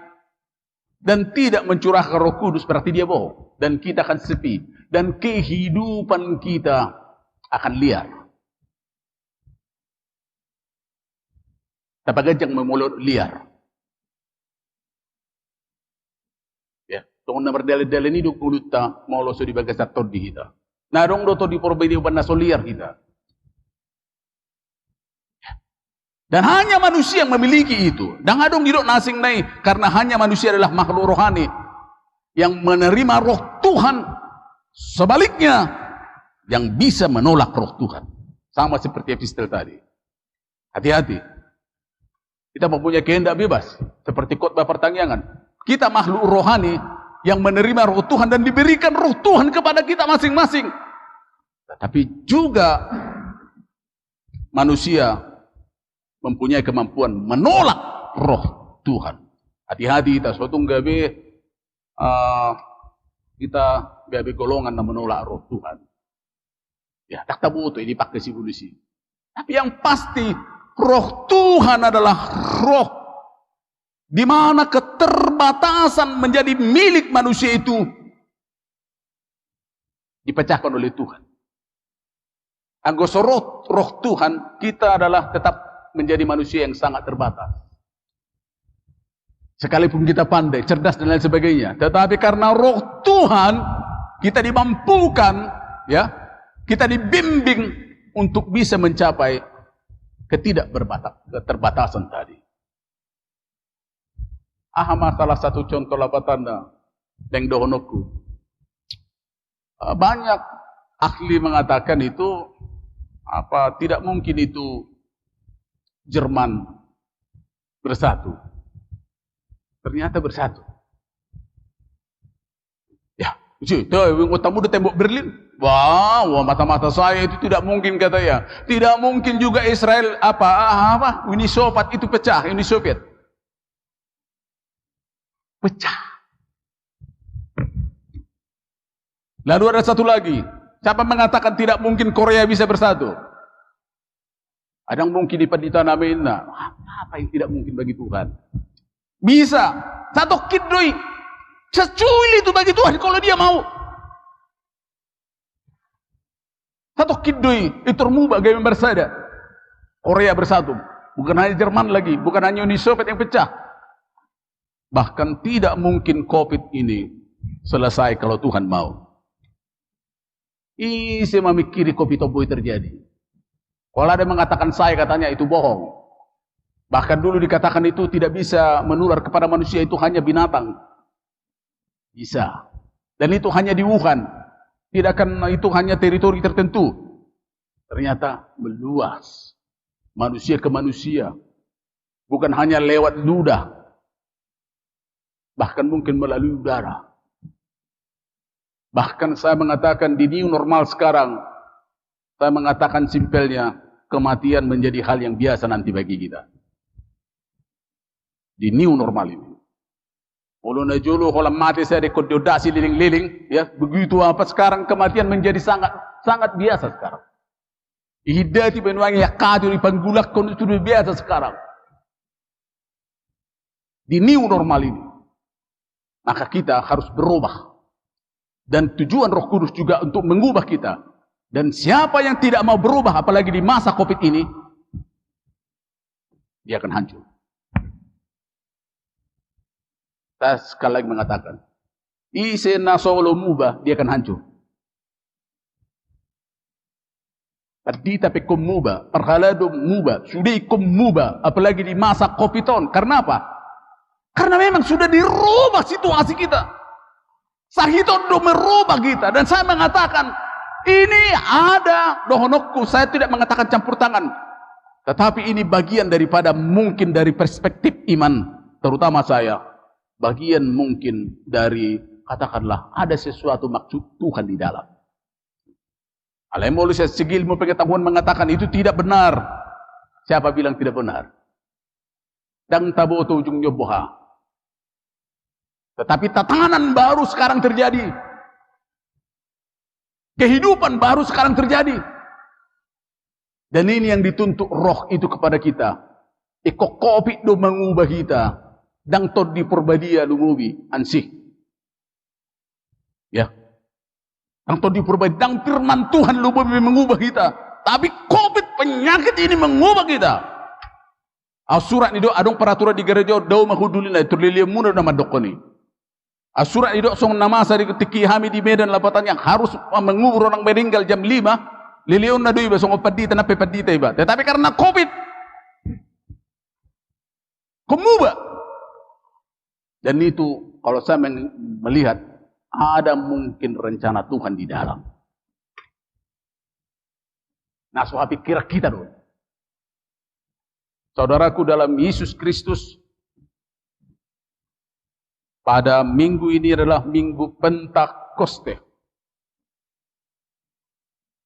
dan tidak mencurahkan Roh Kudus, berarti dia bohong. Dan kita akan sepi. Dan kehidupan kita akan liar. Tapagajang memulot liar. Tong na berdele-dele ni duk puluta mau loso di bagasat tod di kita. Na dong do to di porbedi uban nasoliar kita. Dan hanya manusia yang memiliki itu. Dan adong didok nasing nai karena hanya manusia adalah makhluk rohani yang menerima roh Tuhan. Sebaliknya yang bisa menolak roh Tuhan. Sama seperti epistel tadi. Hati-hati. Kita mempunyai kehendak bebas seperti khotbah pertanggangan. Kita makhluk rohani yang menerima roh Tuhan dan diberikan roh Tuhan kepada kita masing-masing. Tetapi juga manusia mempunyai kemampuan menolak roh Tuhan. Hati-hati kita, suatu gabe kita gabe golongan yang menolak roh Tuhan. Ya, tak tahu itu ini pakai sibulisi. Tapi yang pasti roh Tuhan adalah roh di mana keterbatasan menjadi milik manusia itu dipecahkan oleh Tuhan. Anggota roh Tuhan, kita adalah tetap menjadi manusia yang sangat terbatas. Sekalipun kita pandai, cerdas dan lain sebagainya, tetapi karena roh Tuhan kita dimampukan, ya, kita dibimbing untuk bisa mencapai keterbatasan tadi. Salah satu contoh lapatanda yang dohonoku. Banyak ahli mengatakan itu tidak mungkin itu Jerman bersatu. Ternyata bersatu. Ya, itu tamu di tembok Berlin. Wah, mata-mata saya itu tidak mungkin katanya. Tidak mungkin juga Israel Uni Soviet itu pecah, Uni Soviet. Pecah. Lalu ada satu lagi. Siapa mengatakan tidak mungkin Korea bisa bersatu? Ada yang mungkin di namin na. Apa yang tidak mungkin bagi Tuhan? Bisa. Satu kidoi. Secuil itu bagi Tuhan kalau dia mau. Satu kidoi itu mubah gaya bersada. Korea bersatu. Bukan hanya Jerman lagi. Bukan hanya Uni Soviet yang pecah. Bahkan tidak mungkin COVID ini selesai kalau Tuhan mau. Saya memikiri COVID itu terjadi. Kalau ada yang mengatakan katanya itu bohong. Bahkan dulu dikatakan itu tidak bisa menular kepada manusia, itu hanya binatang. Bisa. Dan itu hanya di Wuhan. Tidak akan itu hanya teritori tertentu. Ternyata meluas. Manusia ke manusia. Bukan hanya lewat ludah. Bahkan mungkin melalui udara. Bahkan saya mengatakan di new normal sekarang, saya mengatakan simpelnya, kematian menjadi hal yang biasa nanti bagi kita. Di new normal ini. Ulun julu kalau mati saya dikododasi liling-liling, ya begitu sekarang kematian menjadi sangat biasa sekarang. Ihidati benuangi yakadu di panggulak itu sudah biasa sekarang. Di new normal ini. Maka kita harus berubah. Dan tujuan Roh Kudus juga untuk mengubah kita. Dan siapa yang tidak mau berubah, apalagi di masa COVID ini, dia akan hancur. Saya sekali lagi mengatakan, isena solo mubah, dia akan hancur. Tadi tapi kum mubah, perhaladu mubah, sudah kum mubah, apalagi di masa COVID-on. Karena apa? Karena memang sudah dirubah situasi kita. Sahiton do merubah kita. Dan saya mengatakan, ini ada dohonokku. Saya tidak mengatakan campur tangan. Tetapi ini bagian daripada mungkin dari perspektif iman. Terutama saya. Bagian mungkin dari, katakanlah, ada sesuatu maksud Tuhan di dalam. Alemolus segi ilmu pengetahuan mengatakan itu tidak benar. Siapa bilang tidak benar? Dan tabu itu ujung nyoboha. Tetapi tatanan baru sekarang terjadi. Kehidupan baru sekarang terjadi. Dan ini yang dituntut roh itu kepada kita. Iko kopi do mengubah kita. Dang tod di perbadia lumubi ansih. Ya. Dang tod di perbadia. Dang firman Tuhan lumubi mengubah kita. Tapi COVID penyakit ini mengubah kita. Surat ini do adong peraturan di gereja do mahudulina turlilia muna nama dokoni. Asurat idok song nama sari ketiki kami di Medan lapatan yang harus mengubur orang meninggal jam 5. Liliun na dui besong padita na pepadita iba. Tetapi karena Covid, kumuba. Dan itu kalau saya melihat ada mungkin rencana Tuhan di dalam. Nah, soal pikir kita dulu. Saudaraku dalam Yesus Kristus, pada minggu ini adalah minggu Pentakoste.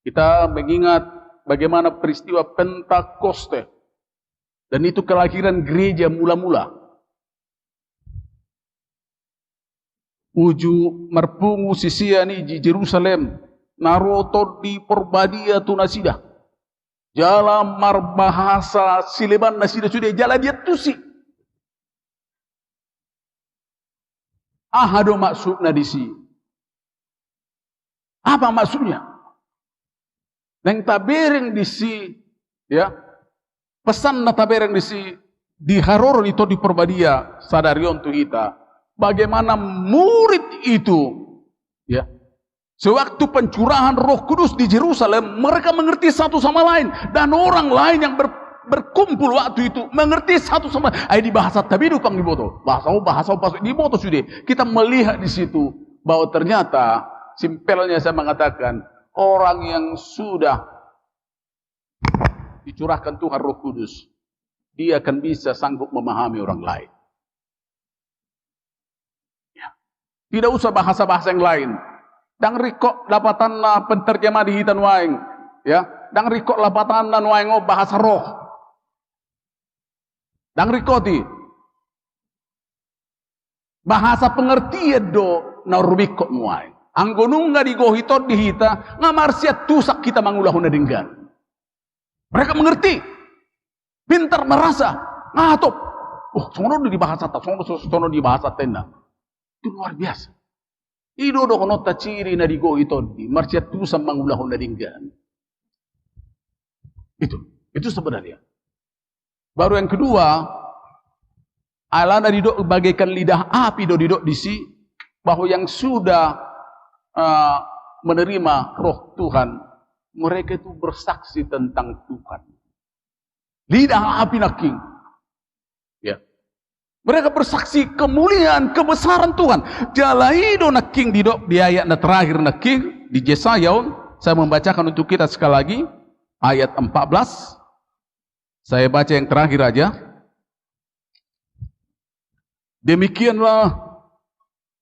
Kita mengingat bagaimana peristiwa Pentakoste. Dan itu kelahiran gereja mula-mula. Uju merpungu sisiani di Jerusalem, naroto di Porbadia tunasidah. Jalan marbahasa sileban nasidah sudah jalan dia tusi. Ahado maksudnya di sini. Apa maksudnya? Neng tabereng di si, ya, pesan na tabereng di si di Haroron itu di Porbadia sadarion tu kita. Bagaimana murid itu, ya, sewaktu pencurahan Roh Kudus di Jerusalem, mereka mengerti satu sama lain. Dan orang lain yang berkumpul waktu itu mengerti satu sama lain. Ay di bahasa tabidu pang diboto. Bahasa pas diboto sudah. Kita melihat di situ bahwa ternyata simpelnya saya mengatakan orang yang sudah dicurahkan Tuhan Roh Kudus, dia akan bisa sanggup memahami orang lain. Ya. Tidak usah bahasa-bahasa yang lain. Dang rikok lapatan na penterjemah di hitan waing, ya. Dang rikok lapatan na waing bahasa roh. Dang rikoti bahasa pengertian do na rubikok waing. Anggonung nga digohitot di hita ngamarsiat tusak kita mangulahuna dinggan. Mereka mengerti, pintar merasa, ngatop. Oh, sono di bahasa tak, sono di bahasa tenda. Itu luar biasa. Ido do kono ciri na digo itodi marciat tu sambang ulahon na dinggan. Itu sebenarnya. Baru yang kedua, alana didok bagaikan lidah api do didok disi bahwa yang sudah menerima Roh Tuhan, mereka itu bersaksi tentang Tuhan. Lidah api naking. Ya. Mereka bersaksi kemuliaan, kebesaran Tuhan. Jalaido naking didok di ayat na terakhir naking di Yesaya. Saya membacakan untuk kita sekali lagi ayat 14. Saya baca yang terakhir aja. Demikianlah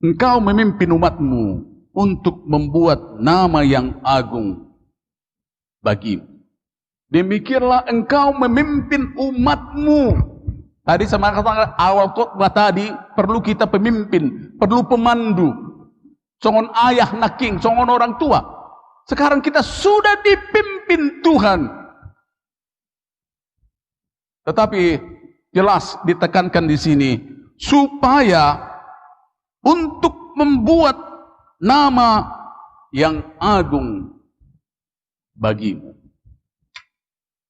engkau memimpin umatmu untuk membuat nama yang agung bagimu. Demikianlah engkau memimpin umatmu. Tadi sama kata awal khotbah tadi, perlu kita pemimpin, perlu pemandu. Songon ayah naking, songon orang tua. Sekarang kita sudah dipimpin Tuhan. Tetapi jelas ditekankan di sini supaya untuk membuat nama yang agung bagimu.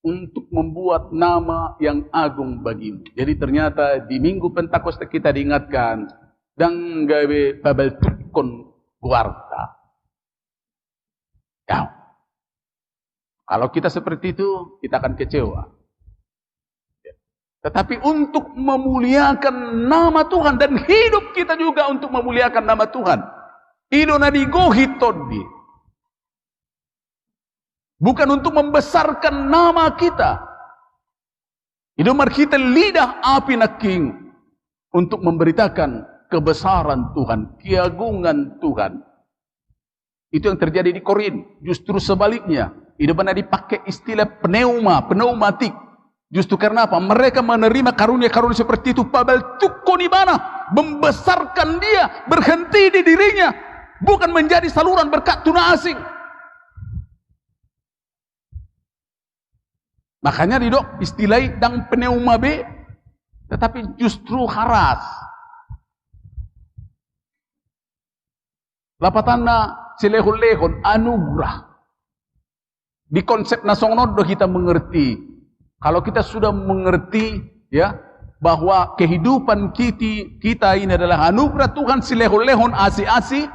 Untuk membuat nama yang agung bagimu. Jadi ternyata di minggu Pentakosta kita diingatkan dang gawe babel tukon kuarta. Ya. Kalau kita seperti itu, kita akan kecewa. Tetapi untuk memuliakan nama Tuhan dan hidup kita juga untuk memuliakan nama Tuhan. Idona digohitodi. Bukan untuk membesarkan nama kita. Idomar kita lidah api naking untuk memberitakan kebesaran Tuhan, keagungan Tuhan. Itu yang terjadi di Korin. Justru sebaliknya, idomar dipakai istilah pneumatik. Justru karena apa? Mereka menerima karunia-karunia seperti itu. Pabel tukonibana, membesarkan dia, berhenti di dirinya, bukan menjadi saluran berkat tuna asing. Makanya didok istilah dang pneuma B, tetapi justru haras. Lapatanna silehon-lehon anugerah. Di konsep nasongnod do kita mengerti. Kalau kita sudah mengerti, ya, bahwa kehidupan kita ini adalah anugerah Tuhan silehon-lehon asi-asi,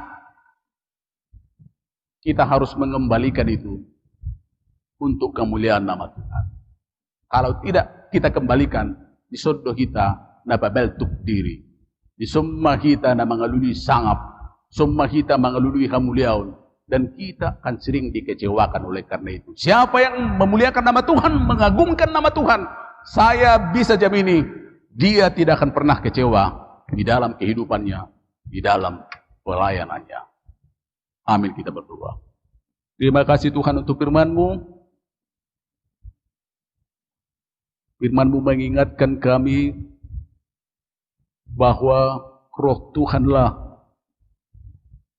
kita harus mengembalikan itu untuk kemuliaan nama Tuhan. Kalau tidak kita kembalikan, di sodo kita na babeltuk diri. Di summa kita na mangalului sangap, summa kita mangalului hamuliaun, dan kita akan sering dikecewakan oleh karena itu. Siapa yang memuliakan nama Tuhan, mengagungkan nama Tuhan, saya bisa jamini, dia tidak akan pernah kecewa di dalam kehidupannya, di dalam pelayanannya. Amin, kita berdoa. Terima kasih Tuhan untuk firman-Mu. Firman-Mu mengingatkan kami bahwa Roh Tuhanlah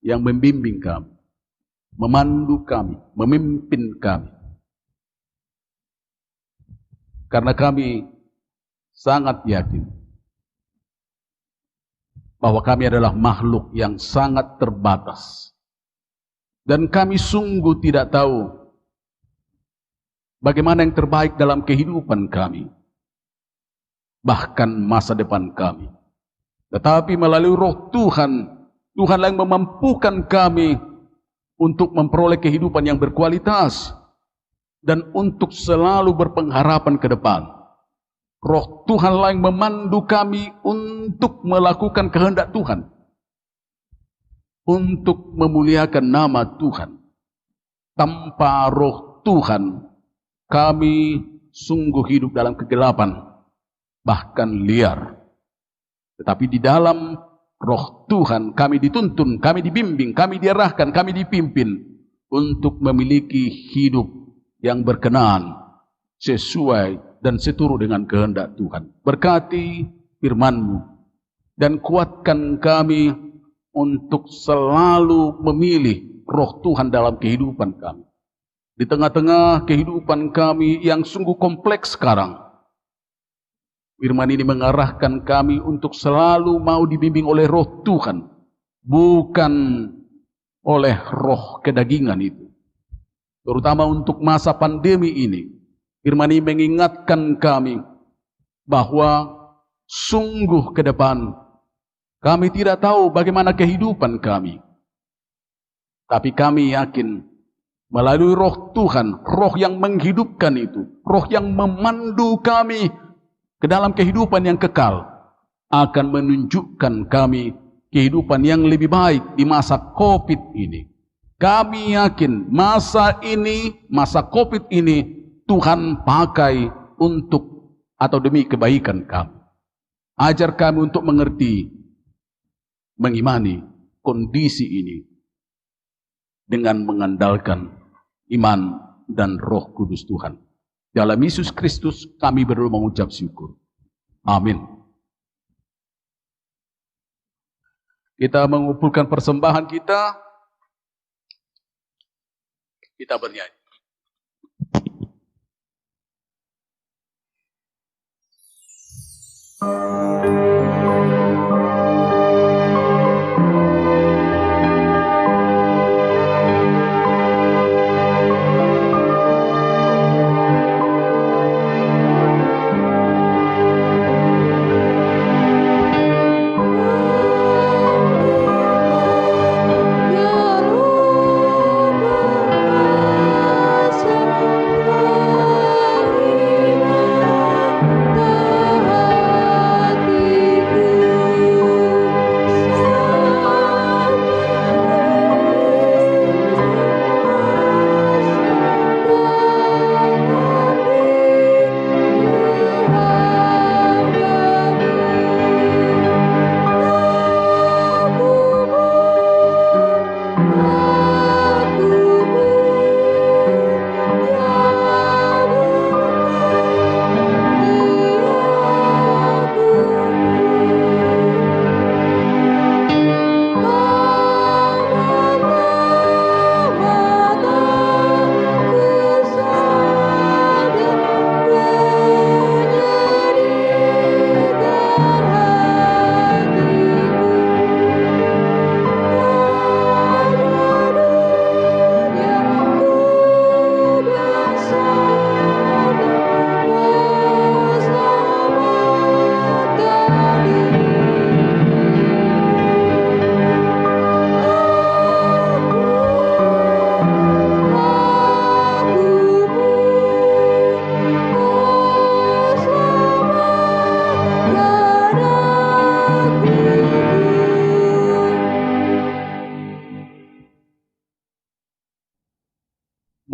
yang membimbing kami, memandu kami, memimpin kami. Karena kami sangat yakin bahwa kami adalah makhluk yang sangat terbatas. Dan kami sungguh tidak tahu bagaimana yang terbaik dalam kehidupan kami, bahkan masa depan kami. Tetapi melalui Roh Tuhan, Tuhanlah yang memampukan kami untuk memperoleh kehidupan yang berkualitas dan untuk selalu berpengharapan ke depan. Roh Tuhanlah yang memandu kami untuk melakukan kehendak Tuhan, untuk memuliakan nama Tuhan. Tanpa Roh Tuhan, kami sungguh hidup dalam kegelapan, bahkan liar. Tetapi di dalam Roh Tuhan kami dituntun, kami dibimbing, kami diarahkan, kami dipimpin untuk memiliki hidup yang berkenan, sesuai dan seturut dengan kehendak Tuhan. Berkati firman-Mu dan kuatkan kami untuk selalu memilih Roh Tuhan dalam kehidupan kami. Di tengah-tengah kehidupan kami yang sungguh kompleks sekarang, firman ini mengarahkan kami untuk selalu mau dibimbing oleh Roh Tuhan, bukan oleh roh kedagingan itu. Terutama untuk masa pandemi ini, firman ini mengingatkan kami bahwa sungguh ke depan kami tidak tahu bagaimana kehidupan kami. Tapi kami yakin melalui Roh Tuhan, Roh yang menghidupkan itu, Roh yang memandu kami ke dalam kehidupan yang kekal, akan menunjukkan kami kehidupan yang lebih baik di masa COVID ini. Kami yakin masa ini, masa COVID ini, Tuhan pakai untuk atau demi kebaikan kami. Ajar kami untuk mengerti, mengimani kondisi ini dengan mengandalkan iman dan Roh Kudus Tuhan. Dalam Yesus Kristus kami berdoa mengucap syukur. Amin. Kita mengumpulkan persembahan kita. Kita bernyanyi. Hati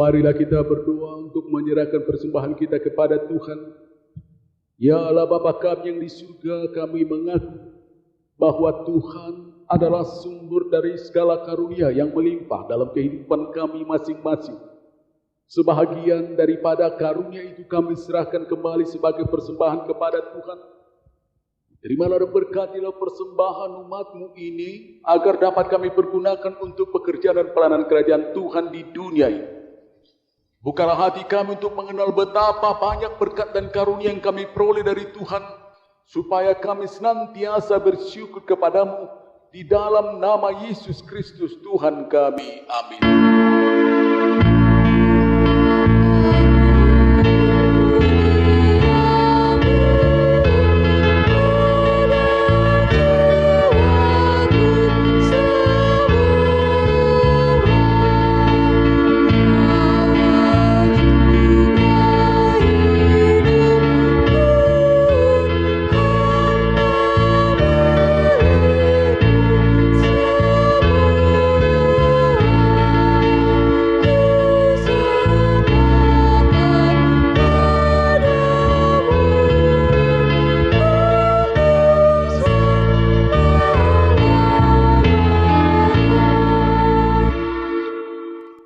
Marilah kita berdoa untuk menyerahkan persembahan kita kepada Tuhan. Ya Allah Bapa kami yang di surga, kami mengaku bahwa Tuhan adalah sumber dari segala karunia yang melimpah dalam kehidupan kami masing-masing. Sebahagian daripada karunia itu kami serahkan kembali sebagai persembahan kepada Tuhan. Terimalah dan berkatilah persembahan umat-Mu ini, agar dapat kami pergunakan untuk pekerjaan dan pelayanan kerajaan Tuhan di dunia ini. Bukalah hati kami untuk mengenal betapa banyak berkat dan karunia yang kami peroleh dari Tuhan, supaya kami senantiasa bersyukur kepadamu di dalam nama Yesus Kristus Tuhan kami. Amin.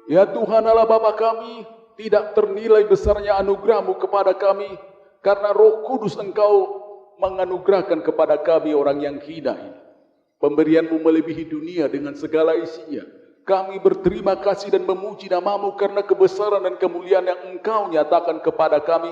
Ya Tuhan Allah Bapa kami, tidak ternilai besarnya anugerah-Mu kepada kami, karena Roh Kudus Engkau menganugerahkan kepada kami orang yang hina ini. Pemberian-Mu melebihi dunia dengan segala isinya. Kami berterima kasih dan memuji nama-Mu karena kebesaran dan kemuliaan yang Engkau nyatakan kepada kami.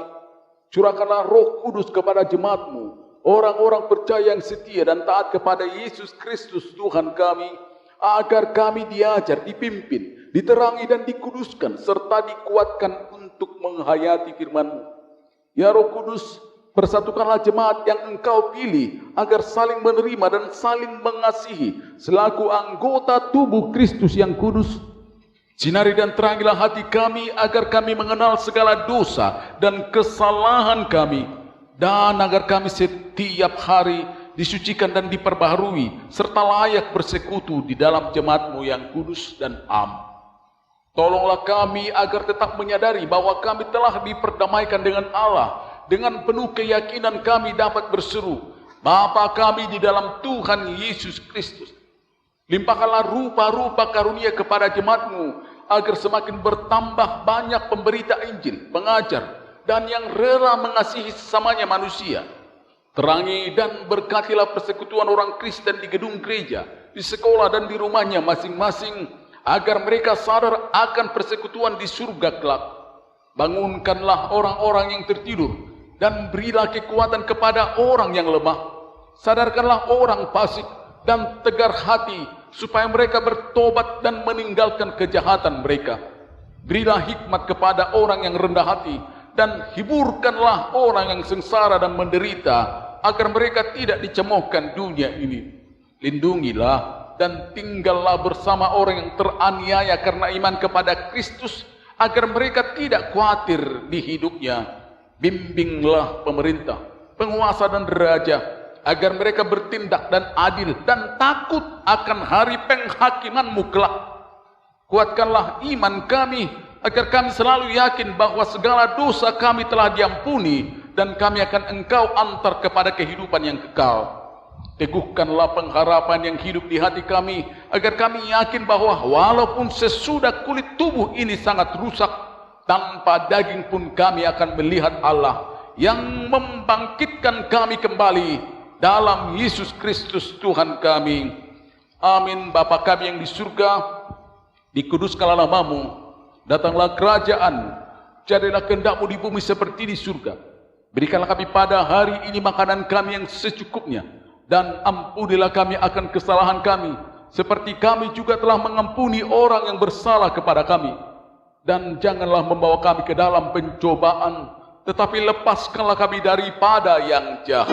Curahkanlah Roh Kudus kepada jemaat-Mu, orang-orang percaya yang setia dan taat kepada Yesus Kristus Tuhan kami, agar kami diajar, dipimpin, diterangi dan dikuduskan, serta dikuatkan untuk menghayati firman-Mu. Ya Roh Kudus, persatukanlah jemaat yang Engkau pilih, agar saling menerima dan saling mengasihi, selaku anggota tubuh Kristus yang kudus. Sinari dan terangilah hati kami, agar kami mengenal segala dosa dan kesalahan kami, dan agar kami setiap hari disucikan dan diperbaharui, serta layak bersekutu di dalam jemaat-Mu yang kudus dan am. Tolonglah kami agar tetap menyadari bahwa kami telah diperdamaikan dengan Allah. Dengan penuh keyakinan kami dapat berseru, Bapa kami di dalam Tuhan Yesus Kristus. Limpahkanlah rupa-rupa karunia kepada jemaat-Mu, agar semakin bertambah banyak pemberita Injil, pengajar, dan yang rela mengasihi sesamanya manusia. Terangi dan berkatilah persekutuan orang Kristen di gedung gereja, di sekolah dan di rumahnya masing-masing, agar mereka sadar akan persekutuan di surga kelak. Bangunkanlah orang-orang yang tertidur, dan berilah kekuatan kepada orang yang lemah. Sadarkanlah orang fasik dan tegar hati, supaya mereka bertobat dan meninggalkan kejahatan mereka. Berilah hikmat kepada orang yang rendah hati, dan hiburkanlah orang yang sengsara dan menderita, agar mereka tidak dicemoohkan dunia ini. Lindungilah dan tinggallah bersama orang yang teraniaya karena iman kepada Kristus, agar mereka tidak khawatir di hidupnya. Bimbinglah pemerintah, penguasa dan raja, agar mereka bertindak dan adil dan takut akan hari penghakiman-Mu kelak. Kuatkanlah iman kami, agar kami selalu yakin bahwa segala dosa kami telah diampuni, dan kami akan Engkau antar kepada kehidupan yang kekal. Teguhkanlah pengharapan yang hidup di hati kami, agar kami yakin bahwa walaupun sesudah kulit tubuh ini sangat rusak, tanpa daging pun kami akan melihat Allah yang membangkitkan kami kembali dalam Yesus Kristus Tuhan kami. Amin. Bapa kami yang di surga, dikuduskanlah nama-Mu, datanglah kerajaan, jadilah kehendak-Mu di bumi seperti di surga. Berikanlah kami pada hari ini makanan kami yang secukupnya, dan ampunilah kami akan kesalahan kami, seperti kami juga telah mengampuni orang yang bersalah kepada kami. Dan janganlah membawa kami ke dalam pencobaan, tetapi lepaskanlah kami daripada yang jahat.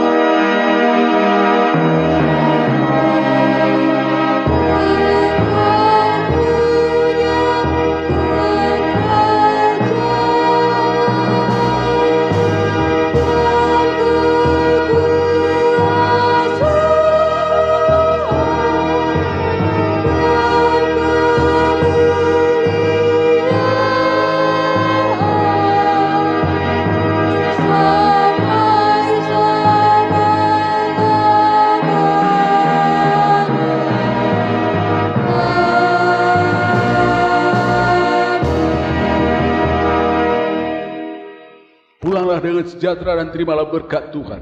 Pergilah dengan sejahtera dan terimalah berkat Tuhan.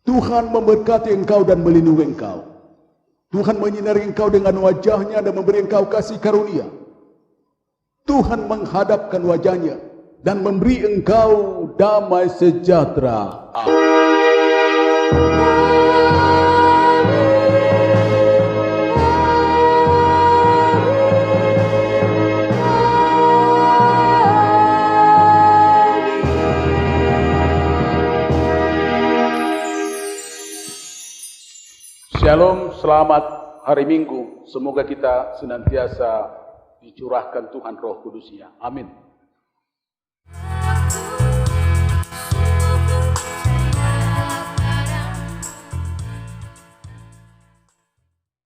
Tuhan memberkati engkau dan melindungi engkau. Tuhan menyinari engkau dengan wajahnya dan memberi engkau kasih karunia. Tuhan menghadapkan wajahnya dan memberi engkau damai sejahtera. Amin. Shalom, selamat hari Minggu. Semoga kita senantiasa dicurahkan Tuhan Roh Kudus-Nya. Amin.